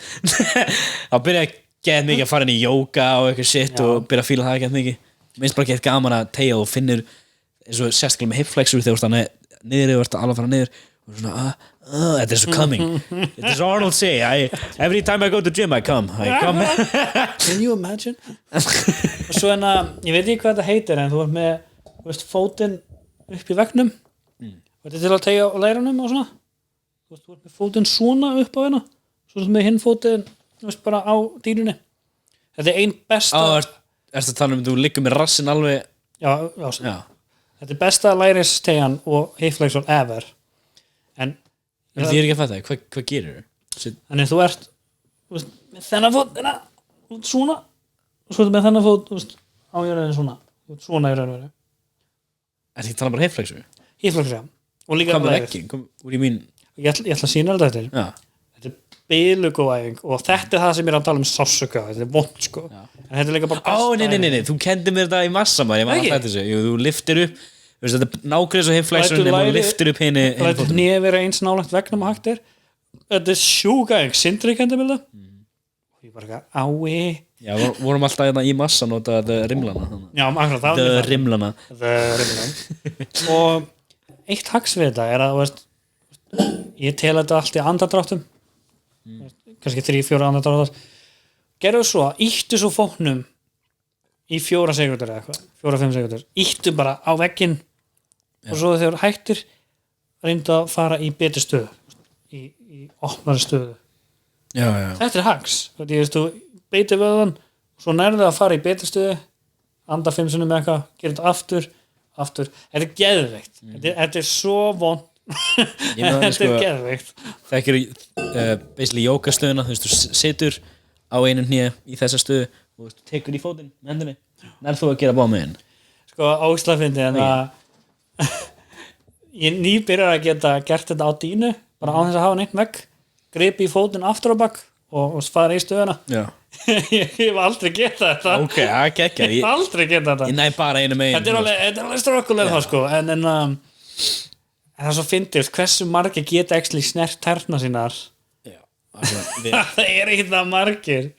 þá byrja ég gett mikið að fara inn í jóga og eitthvað shit og byrja að fíla það gett mikið minnst bara gett gaman að tegja og finnur eins og sérstaklega með hip flexur þegar þú ert að niður og ert að alveg fara niður og svona þetta er svo coming þetta er svo Arnold say every time I go to gym I come Can you imagine og svo ég veit ekki hvað þetta heitir en þú ert með fótinn upp í veggnum og þetta er til að tegja á læranum og svona þú ert með fótinn svona upp á hérna svo með hinn fótinn bara á dýrunni þetta er einn besta erstu að tala þú liggur með rassin alveg já. Þetta er besta læristegjan og hip flexor ever en því er ekki að fatta hvað gerir þannig þú ert með þennan fót svona og svo með þennan fót á jörðinu svona í raunveru er því að tala bara hip flexor og líka hvað með vegging ég ætla að sína þetta þetta er bilugóæfing og þetta er það sem ég er að tala um sársöka þetta er vond sko en þetta er líka bara besta nei, þú kendi mér þetta í massa maður, ég maður alltaf þessu þú liftir upp, þetta er nákvæmlega svo hip flexor nema þú liftir upp henni þetta er nefnir eins nálægt vegnum að hægt þetta er sjúgæfing, Sindri kendi mér það og ég bara ái vorum alltaf í massa nota rimlana rimlana og eitt hags við þetta er að ég tel þetta allt í andardráttum kannski 3-4 andardráttar gerðu svo, íttu svo fóknum í 4 sekúndur eða eitthvað 4-5 sekúndur, íttu bara á vegginn og svo þegar hættir reyndu að fara í betri stöðu í opnari stöðu þetta er hags þú beitir vöðan svo nærðu að fara í betri stöðu anda 5 sinnum með eitthvað, gera þetta aftur þetta er geðveikt þetta er svo vond þetta er geðveikt þekkir basically jókastöðuna þú situr á einu hné í þessa stöðu og tekur í fótinn með hendinni nær þú að gera bá með henn sko áslagfindi en að ég nýbyrjar að geta gert þetta á dýnu bara á þess að hafa neitt vegg gripi í fótinn aftur á bakk og fara í stöðuna ég hef aldrei getað þetta ég hef aldrei getað þetta ég næ bara einu megin þetta er alveg strökkulega það sko en það er svo fyndið hversu margir geta ekki snert tærna sínar það er ekki það margir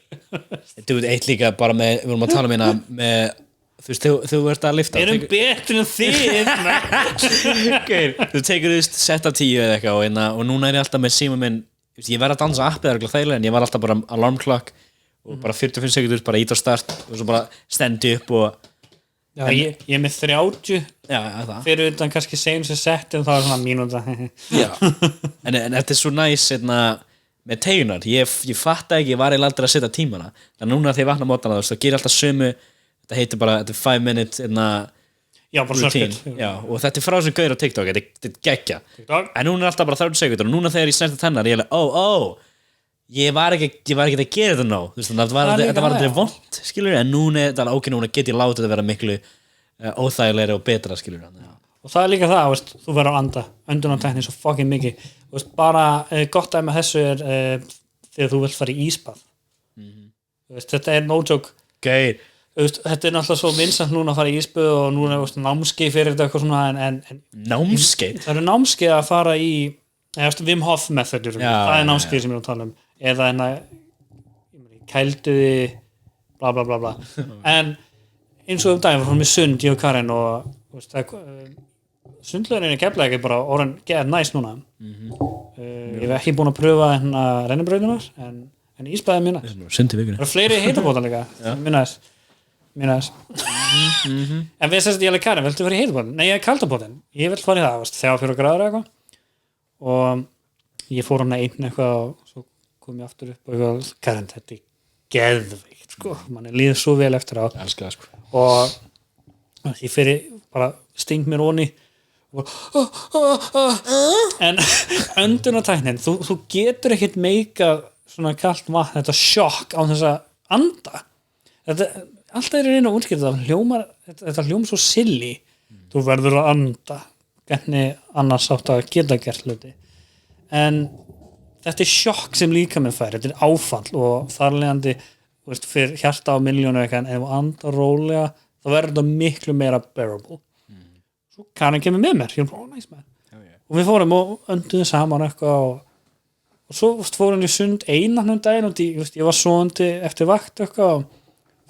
eitt líka bara með við vorum að tala með þú veist, þú ert að lifta erum betri en þið Geir, þú tekur þú veist sett af 10 eða eitthvað og núna ég alltaf með síma minn ég verð að dansa appið það þægilega en ég var alltaf bara alarm clock og bara 45 sekundur bara ít á start og svo bara stendi upp og já, ég er með 30 já, fyrir utan kannski segjum sem sett en það er svona mínúta já, en þetta er svo næs með tegunar, ég fatta ekki ég var eiginlega aldrei að setja tímana þannig núna þegar ég vakna mótana þá gerir alltaf sömu þetta heitir bara, þetta er 5 minute já, bara routine já, og þetta er frá sem gauður á TikTok þetta er geggja en núna er alltaf bara 30 sekundur og núna þegar ég snerti tennar ég er ég var ekki að gera þetta nóg þetta var aldrei vont skilur en núna er þetta ok, núna get ég látið að vera miklu óþægilegri og betra skilur og það er líka það, veist, þú verður að anda öndunartækni svo fucking mikið veist, bara gott að með þessu er þegar þú vilt fara í ísbað veist, þetta er no joke Geir veist, þetta er náttúrulega svo vinsælt núna að fara í ísbað og núna er námskeið fyrir þetta eitthvað svona en námskeið? Það eru námskeið að fara í Wim Hof methodur það er námskeið sem ég er að tala eða kælduði bla bla bla bla en eins og daginn var hún með sund ég og Karin og veist, sundlegurinn í Keflavík er bara orðin geðað næs núna ég hef ekki búin að pröfa rennibrautunar en ísbæðið mjög næs sundi vikunni það eru fleiri heitabótar líka mjög næs en við sérst ég alveg Karin, viltu fara í heitabótin? Nei, ég er kaldabótin, ég vil fara í það þegar 4 gráður eitthvað og ég fór hann einn eitthvað og svo kom ég aftur upp og eitthvað Karin, þetta er geðveikt sko, mann líður svo vel eftir á sko. og ég fyrir bara sting mér onni en öndunartæknin þú getur ekkert meika svona kalt vatn, þetta sjokk á þess að anda þetta, alltaf er einu útskýrt þetta hljómar svo silly þú verður að anda hvernig annars átt að geta gert hluti en þetta er sjokk sem líka með fær þetta er áfall og þarlegandi fyrir hjarta á miljónu en ef þú andar rólega þá verður þetta miklu meira bearable svo Karin kemur með mér ég er bara næs með og við fórum og önduðum saman eitthvað og svo fórum við sund einan daginn og ég var svoandi eftir vakt eitthvað og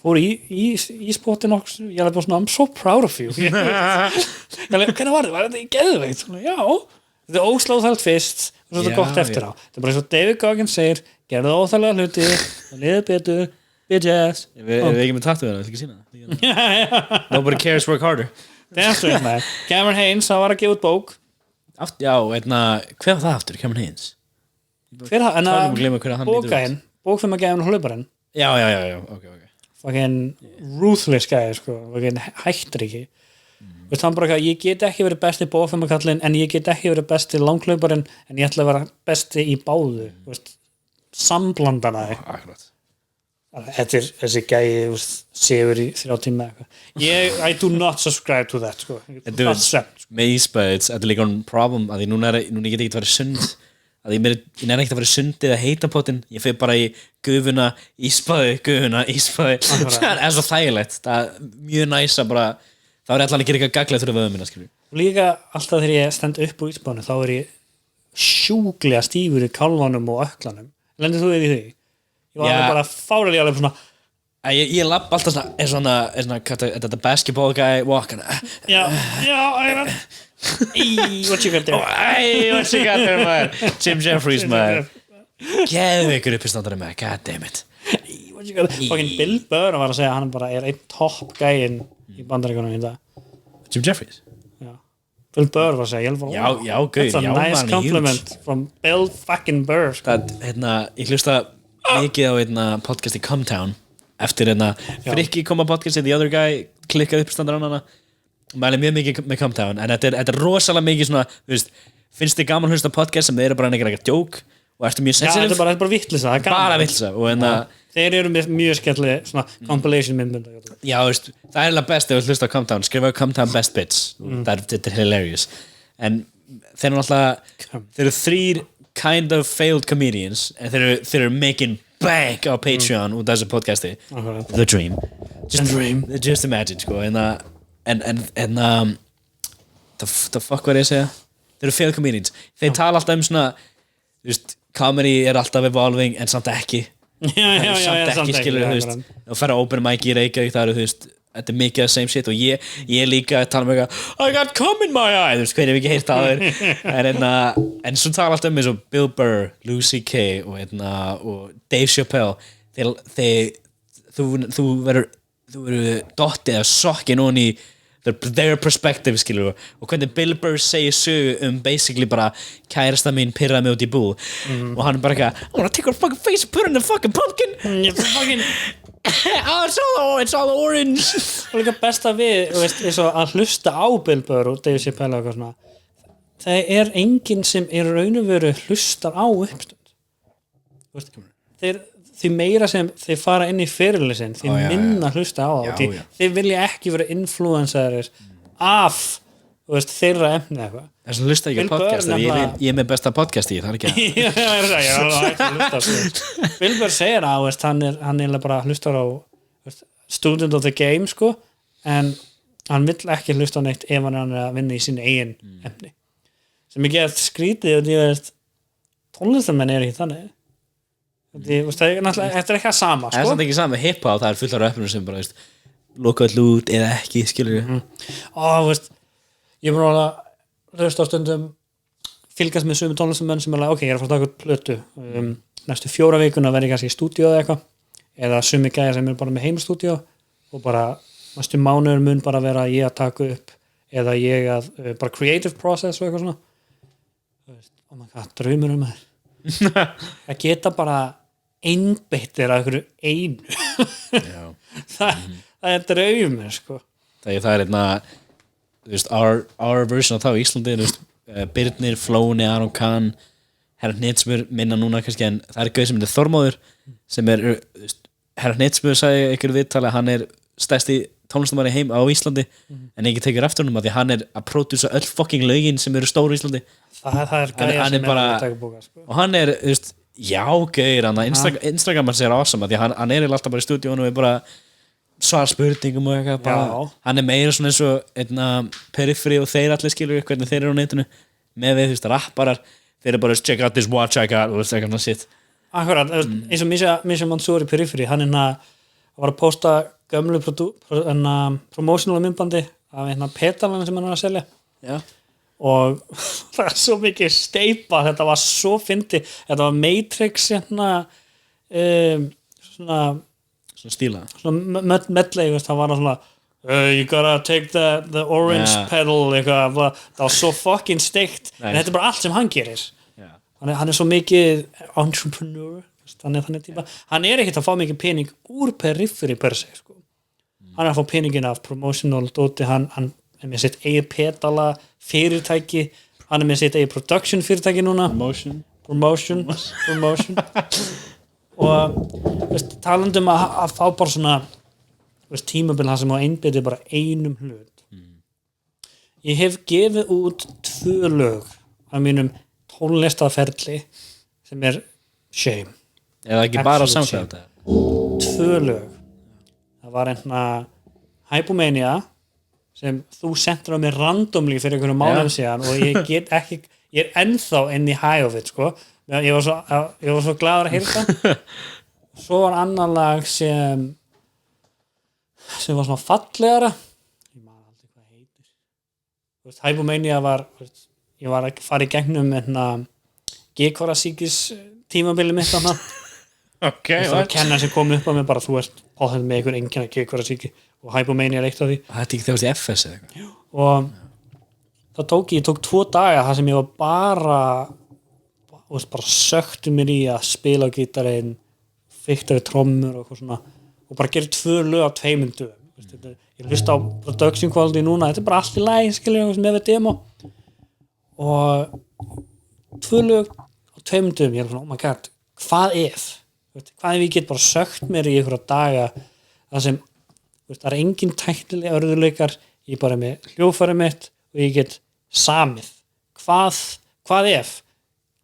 fór í spottin og ég er bara svona I'm so proud of you hvernig var þetta í geðveikt já, þetta er ósláðhælt fyrst og þetta er gott eftir á þetta er bara eins og David Goggins segir gerðu óþægilega hluti og liðu betur bitches við ekki með tattu það, ekki sína nobody cares, work harder Cameron Hanes, hann var að gefa út bók já, hver var það aftur, Cameron Hanes? hver það, bókainn bók fyrir maður gefin hlauparinn já, ok fucking ruthless guy sko, fucking hættir ekki veist hann bara ég get ekki verið besti bófummakallin en ég get ekki verið besti langhlauparinn en ég ætla að vera besti í báðu veist, samblandana akkurat þetta er þessi gæi séur í 3 tíma I do not subscribe to that sko. með ísbæðis, þetta er líka ein problem að núna get ekki að vera sund að ég nefnir ekkert að vera sundið að heita pottin ég fyrir bara í gufuna ísbæði það er svo þægilegt það er mjög næs að bara þá er allan að gera eitthvað gaglegt fyrir vöðum minna og líka alltaf þegar ég stend upp úr ísbánu þá er ég sjúklega stífur í kálvanum og öklanum lendir þú við í því? Ég var bara fáralega alveg svona ég lapp alltaf svona þetta basketball guy walking what you got there maður Jim Jeffries maður geðveikur uppistandari maður, god damn it fucking Bill Burr var að segja hann bara er einn topp gæinn í bandaríkunum í dag Jim Jeffries? Bill Burr var að segja that's a nice compliment from Bill fucking Burr ég hlusta mikið á podcast í Comtown eftir Frikki kom á podcastið The Other Guy klikkaði uppstandar á hana mæli mjög mikið með Comtown en þetta er rosalega mikið svona finnst þið gaman að hlusta podcast sem þeir eru bara einhverja djók og ertu mjög sensitive þetta er bara vittlisa bara vittlisa og þeir eru með mjög skemmtileg svona compilation myndbund já það er alveg best ef þú hlusta á Comtown skrifaðu Comtown best bits þetta er hilarious en þeir eru alltaf þeir eru 3 kind of failed comedians and they're making bank on Patreon út af þessu podcasti The Dream just imagine sko the fuck var ég að segja þeir eru failed comedians þeir tala alltaf svona comedy er alltaf evolving en samt ekki samt ekki skilur þú fer að open mic í Reykjavík það eru þetta er mikið same shit og ég líka að tala um eitthvað I got cum in my eye, þú veist, hvernig hef ekki heyrt það en svo tala alltaf eins og Bill Burr, Louis C.K. og Dave Chappelle þú verður dottið að sokkin onni their perspective, skilur og hvernig Bill Burr segir sögu basically bara kærasta mín pirraði mig út í búð og hann bara eitthvað I wanna take her fucking face and put her in the fucking pumpkin fucking oh, it's all orange og líka besta við, þú veist, eins og að hlusta á Bill Burr og Dave Chappelle og eitthvað svona það enginn sem raun og veru hlustar á uppstund þú veist, því meira sem þeir fara inn í fyrirlessin því minna hlusta á það þeir vilja ekki vera influencerir af þú veist, þeirra efni eitthvað þess að hlusta ekki á podcast ég með besta podcast í það er ekki ég er alveg hægt að hlusta Bill Burr segir að hann bara hlustar á student of the game sko en hann vill ekki hlusta á neitt ef hann er að vinna í sín eigin efni sem ekki að skrítið og því að tónlistamenn ekki þannig það er náttúrulega þetta er ekki að sama sko? Það er ekki sama hip-hop, það er fullt af röppunum sem bara loka all út eða ekki, skilur ég ég er bara að hlusta á stundum fylgast með sömu tónlistamenn sem er ok, ég er að fara að taka upp plötu næstu 4 vikuna verði ég kannski í stúdíu eða eitthvað eða sumi gæja sem er bara með heimstúdíu og bara næstu mánuður mun bara vera ég að taka upp eða ég að bara creative process og eitthvað svona oh my god, draumur það að geta bara einbeittir af einhverju einu það er draumur sko það er þú veist, our version af það í Íslandi, þú veist, Birnir, Flóni, Aron Kahn, Herra Hnitsmur minna núna kannski, en það er gauð sem er Þormóður, sem er, þú veist, Herra Hnitsmur sagði einhverju viðtali að hann er stærsti tónlistamæri heim á Íslandi, en ekki tekið eftir honum, af því hann er að prodúsa öll fucking lögin sem eru stóru í Íslandi. Það er gæja sem er að taka búka, sko. Og hann er, þú veist, já, gauður, Instagram hans er awesome, af því hann er alltaf bara í stúdíónu og er bara svara spurningum og eitthvað bara, hann er meira svona eins og periferi og þeir allir skilur hvernig þeir eru á netinu með við, þú veist, rapparar þeir eru bara, check out this watch I got og eitthvað shit. Akkurat, eins og Misha Mansouri periferi, hann var að posta gömlu promotional myndbandi af petalana sem hann var að selja og það var svo mikið steipa, þetta var svo fyndi, þetta var Matrix svona stíla medley, það var svona you gotta take the orange pedal eitthvað, það var svo fucking steikt en þetta er bara allt sem hann gerir hann er svo mikið entrepreneur þannig típa, hann er ekkert að fá mikið pening úr periferi per se sko. Hann er að fá peningin af promotional dóti, hann er með sitt eigi pedala fyrirtæki, hann er með sitt eigi production fyrirtæki núna promotion og veist, talandum að fá bara svona tímabil hann sem á einbytti bara einum hlut ég hef gefið út 2 lög af mínum tónlistarferli sem er shame eða ekki bara samsvægt 2 lög það var Hypomania sem þú sendur á mér randomly fyrir einhverjum mánuðum síðan og ég er ennþá inn í high of it sko. ég var svo glaður að heyra það svo var annar lag sem var svona fallegara ég man aldrei hvað heitir Hypomania var ég var að fara í gegnum G-kvarasíkis tímabili mitt okay, það var kennar sem kom upp á mig bara þú ert með einhver enginn að G-kvarasíki og Hypomania er eitt af því það er ekki þjóðast í FS eða eitthvað og það ég tók 2 daga þar sem ég var bara söktu mér í að spila á gítarinn fikta við trommur og eitthvað svona og bara gera 2 lög á 2 dögum ég hlusta á production quality núna þetta er bara allt í lagi skilur með við demo og 2 lög á 2 dögum ég er svona oh my god hvað ef ég get bara sökt mér í einhverja daga það sem það er engin tæknilega örðuleikar ég bara með hljóðfæri mitt og ég get samið hvað ef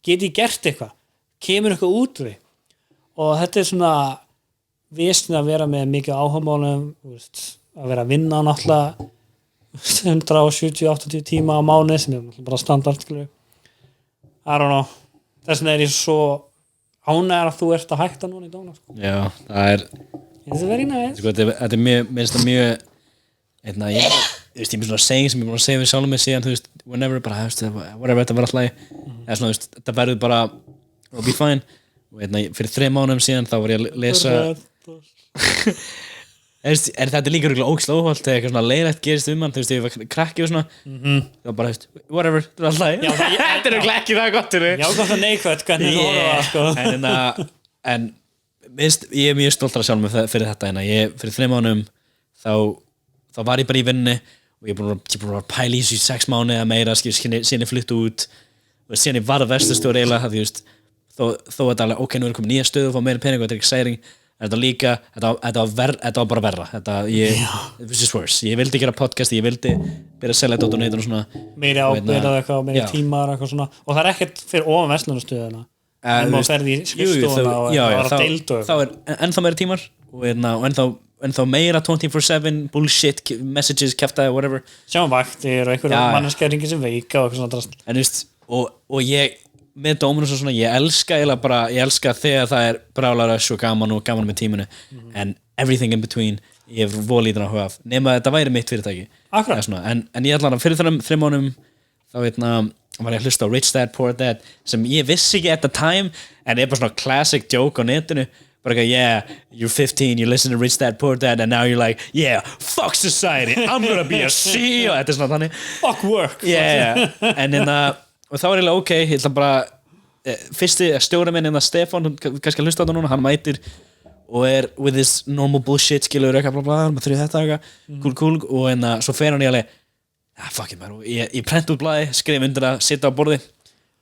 get ég gert eitthvað kemur eitthvað út við og þetta er svona vissin að vera með mikið áhugamálum að vera að vinna náttúrulega 170-80 tíma á mánuði sem er náttúrulega bara standard I don't know þess vegna er ég svo ánægður að þú ert að hætta núna í dóna sko. Já, það er þetta er very nice þetta er mjög ég veist, ég með svona saying sem ég búin að segja við sjálfum mig síðan, þú veist, whenever, bara, whatever, þetta var alltaf eða svona, þú veist, þetta verður bara will be fine, og fyrir 3 mánuðum síðan þá var ég að lesa þetta er líka örugglega ógeðslega óhollt þegar eitthvað svona leiðilegt gerist hann, þú veist, ég var krakki og svona þá bara, þú veist, whatever, þetta er alltaf þetta er örugglega ekki það gott já, gott að neikvætt, hvernig þú orðar það, sko en ég er mjög stoltur að sjálf mig fyrir þetta fyrir 3 mánuðum þá var ég bara í vinnu og ég er búin að pæla í þessu í 6 mánuði að meira, síðan ég flytti út og síðan ég var að verstastjóri eiginlega, þú veist, þó að það ok, nú er komið nýja stöðu og fá meira pening og þetta er exciting, en þetta líka þetta var bara verra this is worse, ég vildi gera podcast, ég vildi byrja að selja þetta út á netinu og svona meiri ábyrgð eitthvað, meiri tímar eitthvað svona, og það er ekkert fyrir ofan verslunastöðuna en maður ferði í skrifstofuna og var að deildu þá er ennþá meira tímar og ennþá meira 24/7 bullshit messages, kjaftaði, whatever sjáumvaktir og einhverja manneskæringi sem veika og eitthvað svona drast en þú veist, og ég með dómunum og svona, ég elska þegar það er brálar öss og gaman með tíminu en everything in between, ég hef volíðan að huga nema að þetta væri mitt fyrirtæki en ég ætla að fyrir 3 mánuðum þá var ég að hlusta á Rich Dad Poor Dad sem ég vissi ekki at the time en er bara svona classic joke á netinu bara ekki, yeah, you're 15, you listen to Rich Dad Poor Dad and now you're like, yeah, fuck society, I'm gonna be a CEO þetta er svona þannig fuck work en og þá var ég ok, ég ætla bara fyrsti stjóri minn Stefán, kannski að hlusta á þetta núna, hann mætir og er with this normal bullshit skilur eitthvað bla bla, maður þrjú þetta eitthvað cool og svo fer hann í alveg fuck it man, ég prent út blaði skrif undir að sitja á borði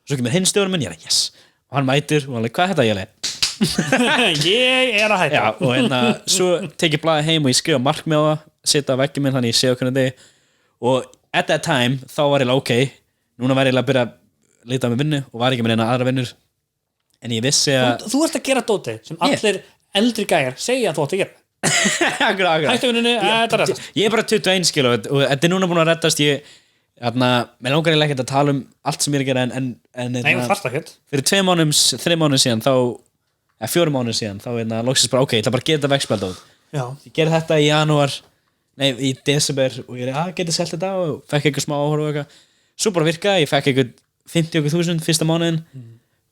svo kemur hinn stjóri minn, ég er yes og hann mætir og hann er hvað er þetta, ég er ég er að hætta og svo tek ég blaði heim og ég skrifa markmið á það sitja á veggjum minn, þannig ég sé okkur og at that time þá var ég ok, núna var ég að byrja að leita með vinnu og var ekki með neina aðra vinnur en ég vissi að þú ert að gera dóti sem allir eldri gæjar segja að þú ætti að gera hættu vinnunni, þetta reddast ég er bara 21 skil og þetta er núna búin að reddast mér langar ég ekki að tala um allt sem ég er að gera nei, fast ekkert fyrir 2 mánuðum, 3 mánuðum síðan 4 mánuðum síðan þá loksist bara ok, ég ætla bara að geta vegspæld á ég gerði þetta í desember og ég geti selt þetta og fekk eitthvað smá áhorf og eitthvað svo bara virkaði, ég fekk eitthvað 50.000 fyrsta mánuðin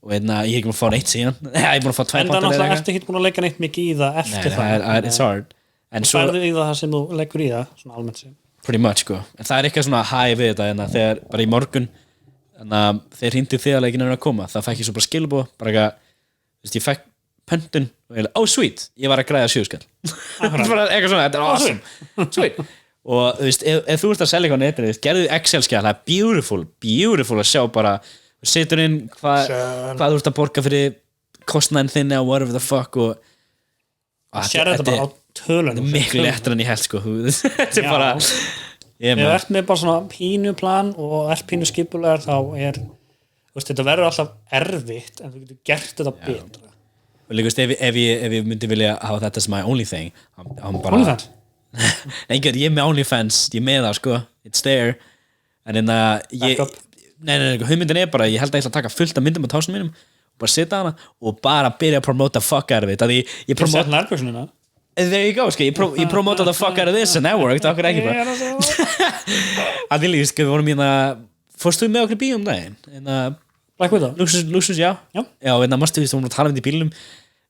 og ég er ekki búin að fá neitt síðan ég er búin að fá 2 en það náttúrulega ertu ekki búin að leggja neitt mikið í það eftir það it's hard þú færðu í það sem þú leggur í það svona almennt sem pretty much sko, en það er eitthvað svona high við þetta þegar bara í morgun þegar hringdi þegar leikinn að koma þá fekk ég svo bara skilabóð bara eitthvað, ég fekk pöntun og ég sweet, ég var að græða 7 skall eitthvað svona, þetta er awesome sweet og þú veist, ef þú ert að selja eitthvað á netinu gerðu Excel-skjal, það er beautiful að sjá bara, þú setur inn hvað þú ert að borga fyrir kostnæðin þinni og whatever the fuck og sér þetta bara á tölunum þetta er miklu lettur en ég held sko þetta er bara ef þú ert með bara svona pínuplan og ert pínu skipulegar þá er þetta verður alltaf erfitt en þú getur gert þetta betra og líka ef ég myndi vilja hafa þetta sem my only thing OnlyFans? Nei, ég er með OnlyFans, ég er með það sko it's there en hugmyndin er bara ég held að ég ætla að taka fullt af myndum á tásunum mínum og bara sitja hana og bara byrja að promota fuck out of it ég promota nærböksunina there you go, sko, ég promota the fuck out of this and that worked, okkur ekki bara að vilja, sko, við vorum fórstu við með okkur bíum daginn Black Widow? Luxus, já, mástu við vorum að tala um þetta í bílum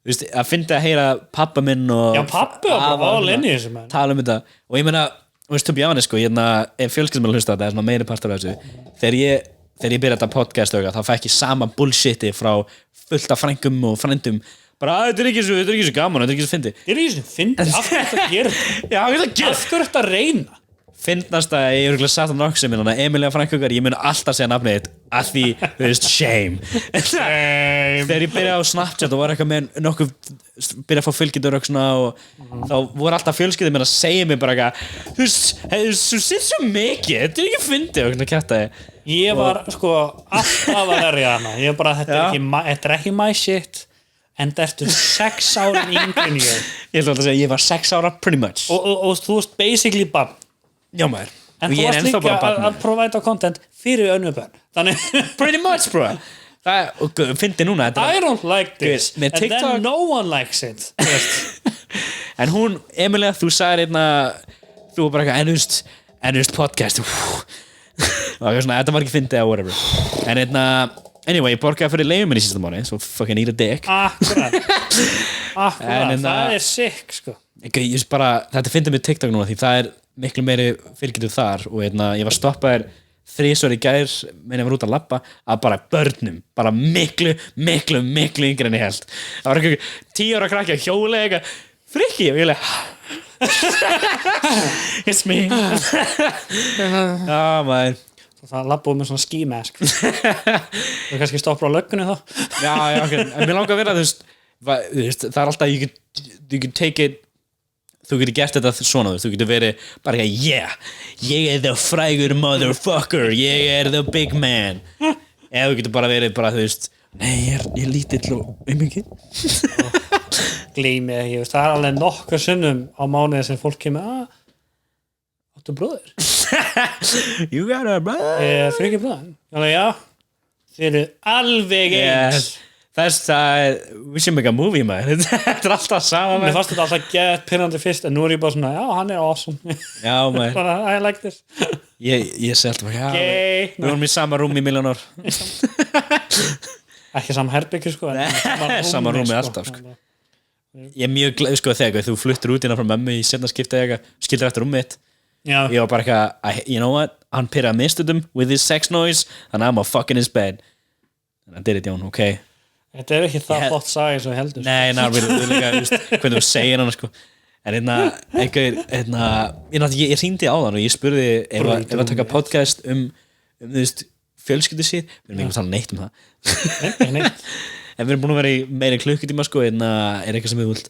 að finna að heyra pappa minn og pappi og bara all in í þessu tala um þetta og ég meina, to be honest sko, ef fjölskyldum að hlusta þetta er svona meiri partur af þessu þegar ég byrjaði þetta podcast þá fekk ég sama bullshiti frá fullt af frængum og frændum bara, þetta er ekki svo gaman, þetta er ekki svo fyndi þetta er ekki svo fyndi, af hverju þetta gerir af hverju þetta reyna fyndnast að ég er satt á nokkuð sem Emilia Frankúkar, ég mun alltaf segja nafnið þitt að því, þú veist, shame þegar ég byrjaði á Snapchat og var eitthvað með nokkuð byrjaði að fá fylgjendur og þá voru alltaf fjölskyldið mér að segja mér bara eitthvað þú sitt svo mikið, þetta er ekki fyndið og kjartaði ég var sko alltaf að verja hana ég bara, þetta er ekki my shit en það ertu 6 ára yngri en ég ætla að segja, ég var 6 ára pretty much og þú veist basically bara já maður en þú varst líka að provide content fyrir önnur börn þannig pretty much bro og fyndi núna I don't like this and TikTok, then no one likes it en hún, Emilia, þú sagðir einna þú var bara eitthvað, en þú veist podcast og eitthvað svona, þetta var ekki fyndið eða whatever en anyway, ég borgaði fyrir leiguminn í sísta mánu so fucking eat a dick Akkurat, En það sick sko ég veist bara, þetta fyndið mér TikTok núna því það miklu meiri fylgjendur þar og ég var stoppaður 3 í gær meðan ég var út að labba að bara börnum, bara miklu yngri en ég held það var eitthvað 10 ára krakki að hjóla eitthvað Frikki og ég leið it's me maður það labbaðu með svona ski mask þú kannski stoppar á löggunni þá já, okay. En mér langar að vera þú veist, það alltaf you can take it þú getur gert þetta svona þú getur verið bara yeah ég the frægur motherfucker ég the big man eða þú getur bara verið bara þú veist nei ég lítill og mikið gleymi ekki, það alveg nokkur sinnum á mánuði sem fólk kemur áttu bróður you got a brother Frikki bróður já, þið eru alveg eins we should make a movie man þetta alltaf sama mér fannst þetta alltaf gett pinnandi fyrst en nú ég bara svona, já hann awesome já man I like this ég segi alltaf gay við vorum í sama rúmi í milljón ár ekki sama herbyggju sko sama rúmi alltaf sko ég mjög glöð sko þegar þú fluttir út innan frá mömmu í setna skipta skildir eftir rúmið mitt ég var bara eitthvað you know what hann pyrraði mistudum with his sex noise and I'm a fucking his bed and I did it Jón ok þetta ekki það flott saga eins og heldur nei við líka hvernig þú segir hann sko en ég hringdi á þann og ég spurði ef að taka podcast þú veist fjölskyldu síð við erum ekki að tala neitt það nei en við erum búin að vera í meiri klukkutíma sko eitthvað sem þú vilt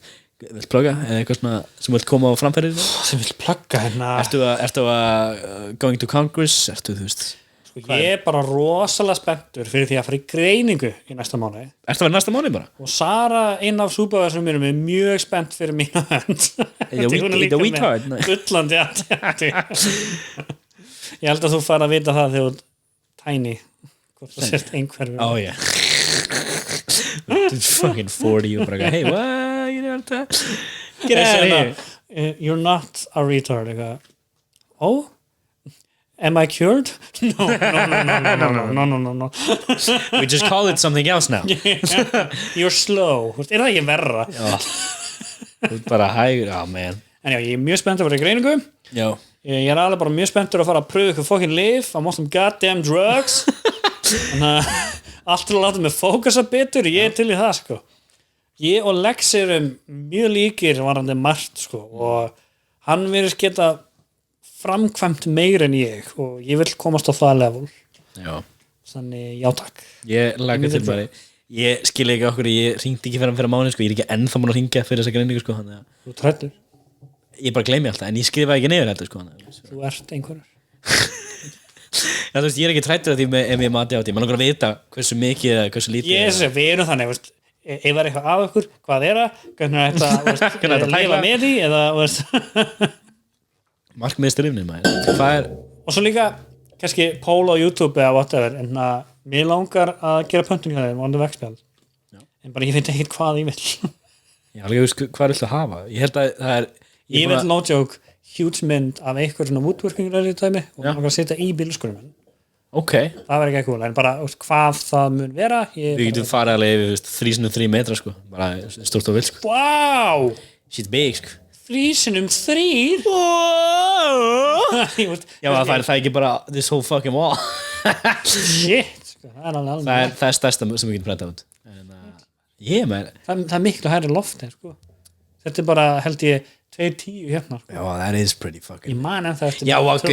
plugga eða eitthvað svona sem vilt koma á framfæri sem vilt plugga ertu að going to Congress ertu þú veist sko, ég bara rosalega spenntur fyrir því að fara í greiningu í næsta mánuði ertu að vera næsta mánuði bara og Sara einn af súpavæðarsum mér er mjög spennt fyrir mína hönd the retard Gullandi ég held að þú fara að vita það þegar þú tiny hvort það sért einhverju oh yeah fucking 40 og bara hey what you know get out of here you're not a retard oh am I cured no we just call it something else now you're slow það ekki verra bara hægur man en já ég mjög spennt að vera í greiningu já ég alveg bara mjög spenntur að fara að pröfa ykkur fucking lyf I want some goddamn drugs þannig að allt til að láta mig fókusa betur ég til í það sko ég og Lex erum mjög líkir varandi margt sko og hann virðist geta framkvæmt meir en ég og ég vil komast á það level já þannig já takk ég laga til bara ég skil ekki okkur ég ringdi ekki fyrir mánuð sko ég ekki ennþá búin að ringja fyrir þessa greiningu sko þú trættur ég bara gleymi alltaf en ég skrifa ekki nefnir heldur sko þú ert einhverjur þú veist, ég er ekki trættur af því ef ég mati á því maður langar að vita hversu mikið eða hversu lítið við erum þannig, veist, ef það er eitthvað af ykkur hvað er það, hvernig er þetta leifa með því eða markmiðstur yfnir maður og svo líka, kannski poll á YouTube eða whatever, en mér langar að gera pöntum hjá þeim, vandu vegspjald en bara ég finn ekki hvað ég vil já, alveg veist hvað viltu hafa ég held að það er ég vil no joke huge mynd af eitthvað svona woodworking dæmi og maður kan setja í bílskurinn ok það verður ekki cool en bara hvað það mun vera við getum farið alveg yfir 3x3 metra sko bara stórt og vilt sko wow shit big sko 3x3 já það er ekki bara this whole fucking wall shit sko, það er stærsta sem við getum prætað út það er miklu hærri loft sko. þetta er bara held ég 2.10 hérna sko. já that is pretty fucking ég man ennþá eftir já ok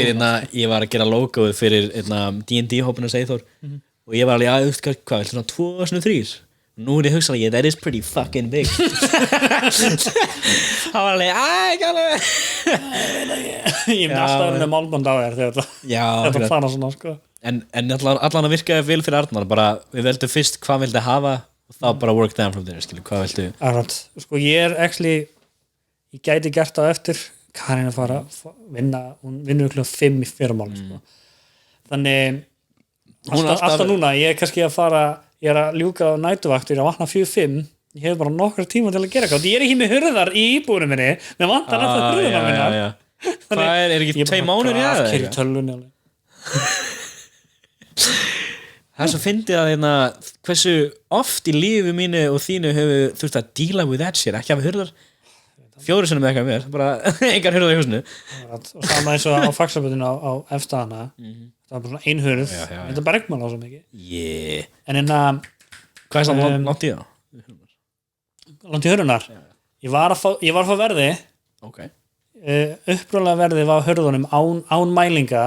ég var að gera logoið fyrir D&D hópinu Seithor og ég var alveg hvað viltu svona 2x3 nú er ég hugsað that is pretty fucking big það var alveg ég myndi alltaf með málband á þér þegar þetta fara svona sko. en allan að virkaði vel fyrir Arnar bara við veldum fyrst hvað vildi hafa og þá bara work down from there hvað viltu sko ég er actually ég gæti gert það eftir Karin að fara vinna hún vinnur ykkur 5 í fyrramál sko. þannig alltaf núna ég er kannski að fara ég er að ljúka á nætuvaktir að vakna 4-5 ég hef bara nokkra tíma til að gera eitthvað ég er ekki með hurðar í íbúinu minni með vantar alltaf hurðar minna Hvað er ekki 2 mánuðir í það? Grafkeri tölvunni alveg. Það er svo fyndið að hversu oft í lífi mínu og þínu hefur þurft að díla with that shit, ekki hafa hurðar 4 sinnum eitthvað mér, bara engar hurðar í húsinu. Og sama eins og á faxabötinu á efstæðana, það var bara svona ein hurð, þetta er Bergmann á svo mikið. En hvað er það langt í það? Langt í hurðunar? Ég var að fá verði, upprunalega verði var hurðunum án mælinga,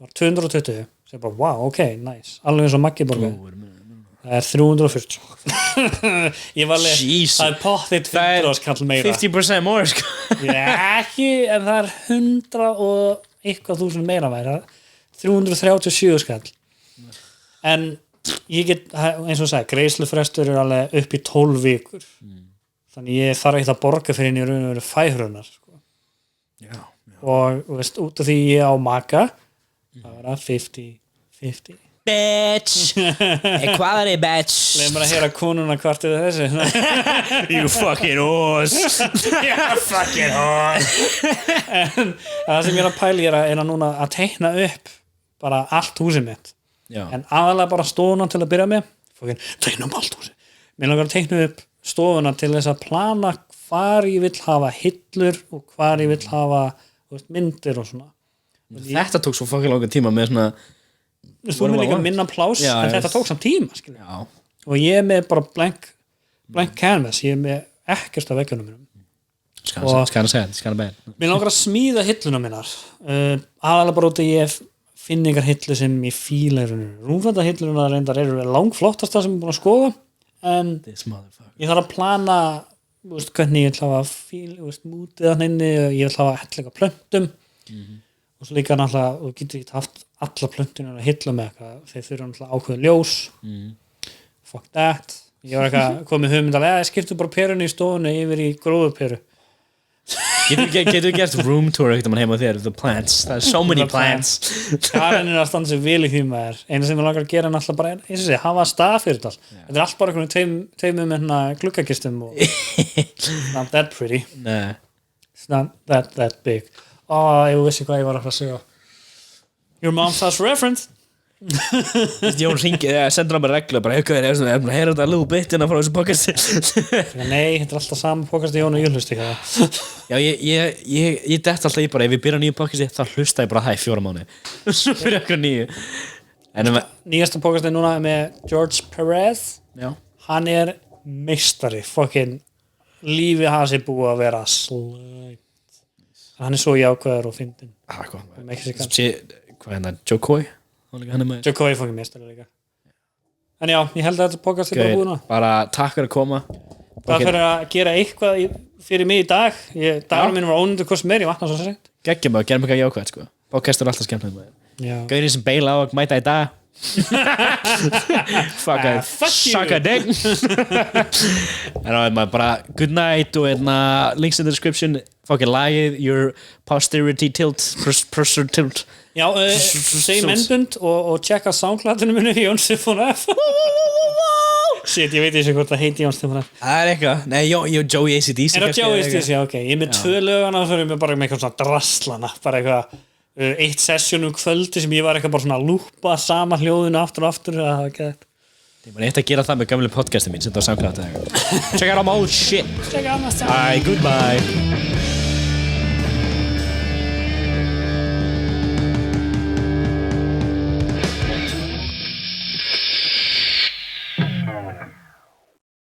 var 220. Sér bara, wow, ok, nice. Alveg eins og Maggi borgar. Það er 340. Ég var alveg, það er pottið 100 skall meira. 50% more, sko. Ekki, en það er 100 og eitthvað þúsund meira væri. 337 skall. En ég get, eins og sagði, greiðslufrestur er alveg upp í 12 vikur. Þannig ég þarf ekki að borga fyrir henni í raun og veru fæhrunar, sko. Já. Og veist, út af því ég á maka, það var að 50-50 bitch equality bitch leið mér að heyra konuna hvart yfir þessu you fucking horse you fucking horse en það sem ég er að pæla er að núna að teikna upp bara allt húsið mitt en aðalega bara stofuna til að byrja með teikna allt húsið mér langar að teikna upp stofuna til þess að plana hvar ég vill hafa hillur og hvar ég vill hafa myndir og svona. Þetta tók svo fucking langan tíma með svona þú með líka minna plás en þetta tók samt tíma og ég er með bara blank canvas, ég er með ekkert af veggjunum mínum mér langar að smíða hilluna minnar aðalega bara út að ég finn einhver hillu sem ég fíla rúmfættahilluna reyndar eru langflottasta sem ég er búin að skoða en ég þarf að plana hvernig ég ætla að fíla mútið hann inni og ég ætla að hella eitthvað plöntum og svo líka náttúrulega þú getur ekki haft alla plöntunum að hylla með eitthvað þeir þurfa náttúrulega ákveðin ljós fuck that ég var eitthvað komið hugmyndalega ég skiptu bara perunni í stofunni yfir í gróðuperu getur gert room tour ekkert mann heima á þér the plants, það er so many plants Karen er að standa sér vel í því maður eina sem ég langar að gera náttúrulega bara eins og segja hafa stað fyrir þetta þetta er allt bara einhvern tveimum með gluggakistum og it's not that pretty it's not that big ég vissi hvað ég var að segja your mom's house reference Jón ringið, sendur hann bara reglu bara, ég er að heyra þetta little bit innan frá þessu podcasti nei, þetta er alltaf saman podcasti Jón og ég hlusti já, ég dett alltaf í bara ef ég byrja nýju podcasti, þá hlusta ég bara það í 4 mánuði svo byrja okkur nýju nýjasta podcasti núna með George Perez hann er meistari fucking lífið hans er búið að vera slæmt hann er svo jákvæður og fyndinn hvað er Joe Coy? Joe Coy er fucking meistari líka en já, ég held að þetta podcast er bara búið núna bara takk fyrir að koma bara fyrir að gera eitthvað fyrir mig í dag dagur minn var ónundur hvort sem ég vatna svo sent geggjum að gera mig eitthvað jákvæð sko. podcast er alltaf skemmt gauðir sem beila á að mæta í dag fuck suck a dick en bara good night og links in the description fucking lagið your posterity tilt já, segjum ennbund og checka SoundCloudinu minu Jón Stefán F shit, ég veit ekki hvort það heiti Jón Stefán F það er eitthvað, nei, Joey ACDC er það Joey ACDC, já, ok, ég er með 2 lögana og svo erum við bara með eitthvað svona drasslana bara eitthvað eitt session kvöldi sem ég var eitthvað bara svona að lúpa sama hljóðinu aftur og aftur það var ekki ég var eitt að gera það með gamlu podcasti mín sem það var SoundCloud check out all my old shit alright, goodbye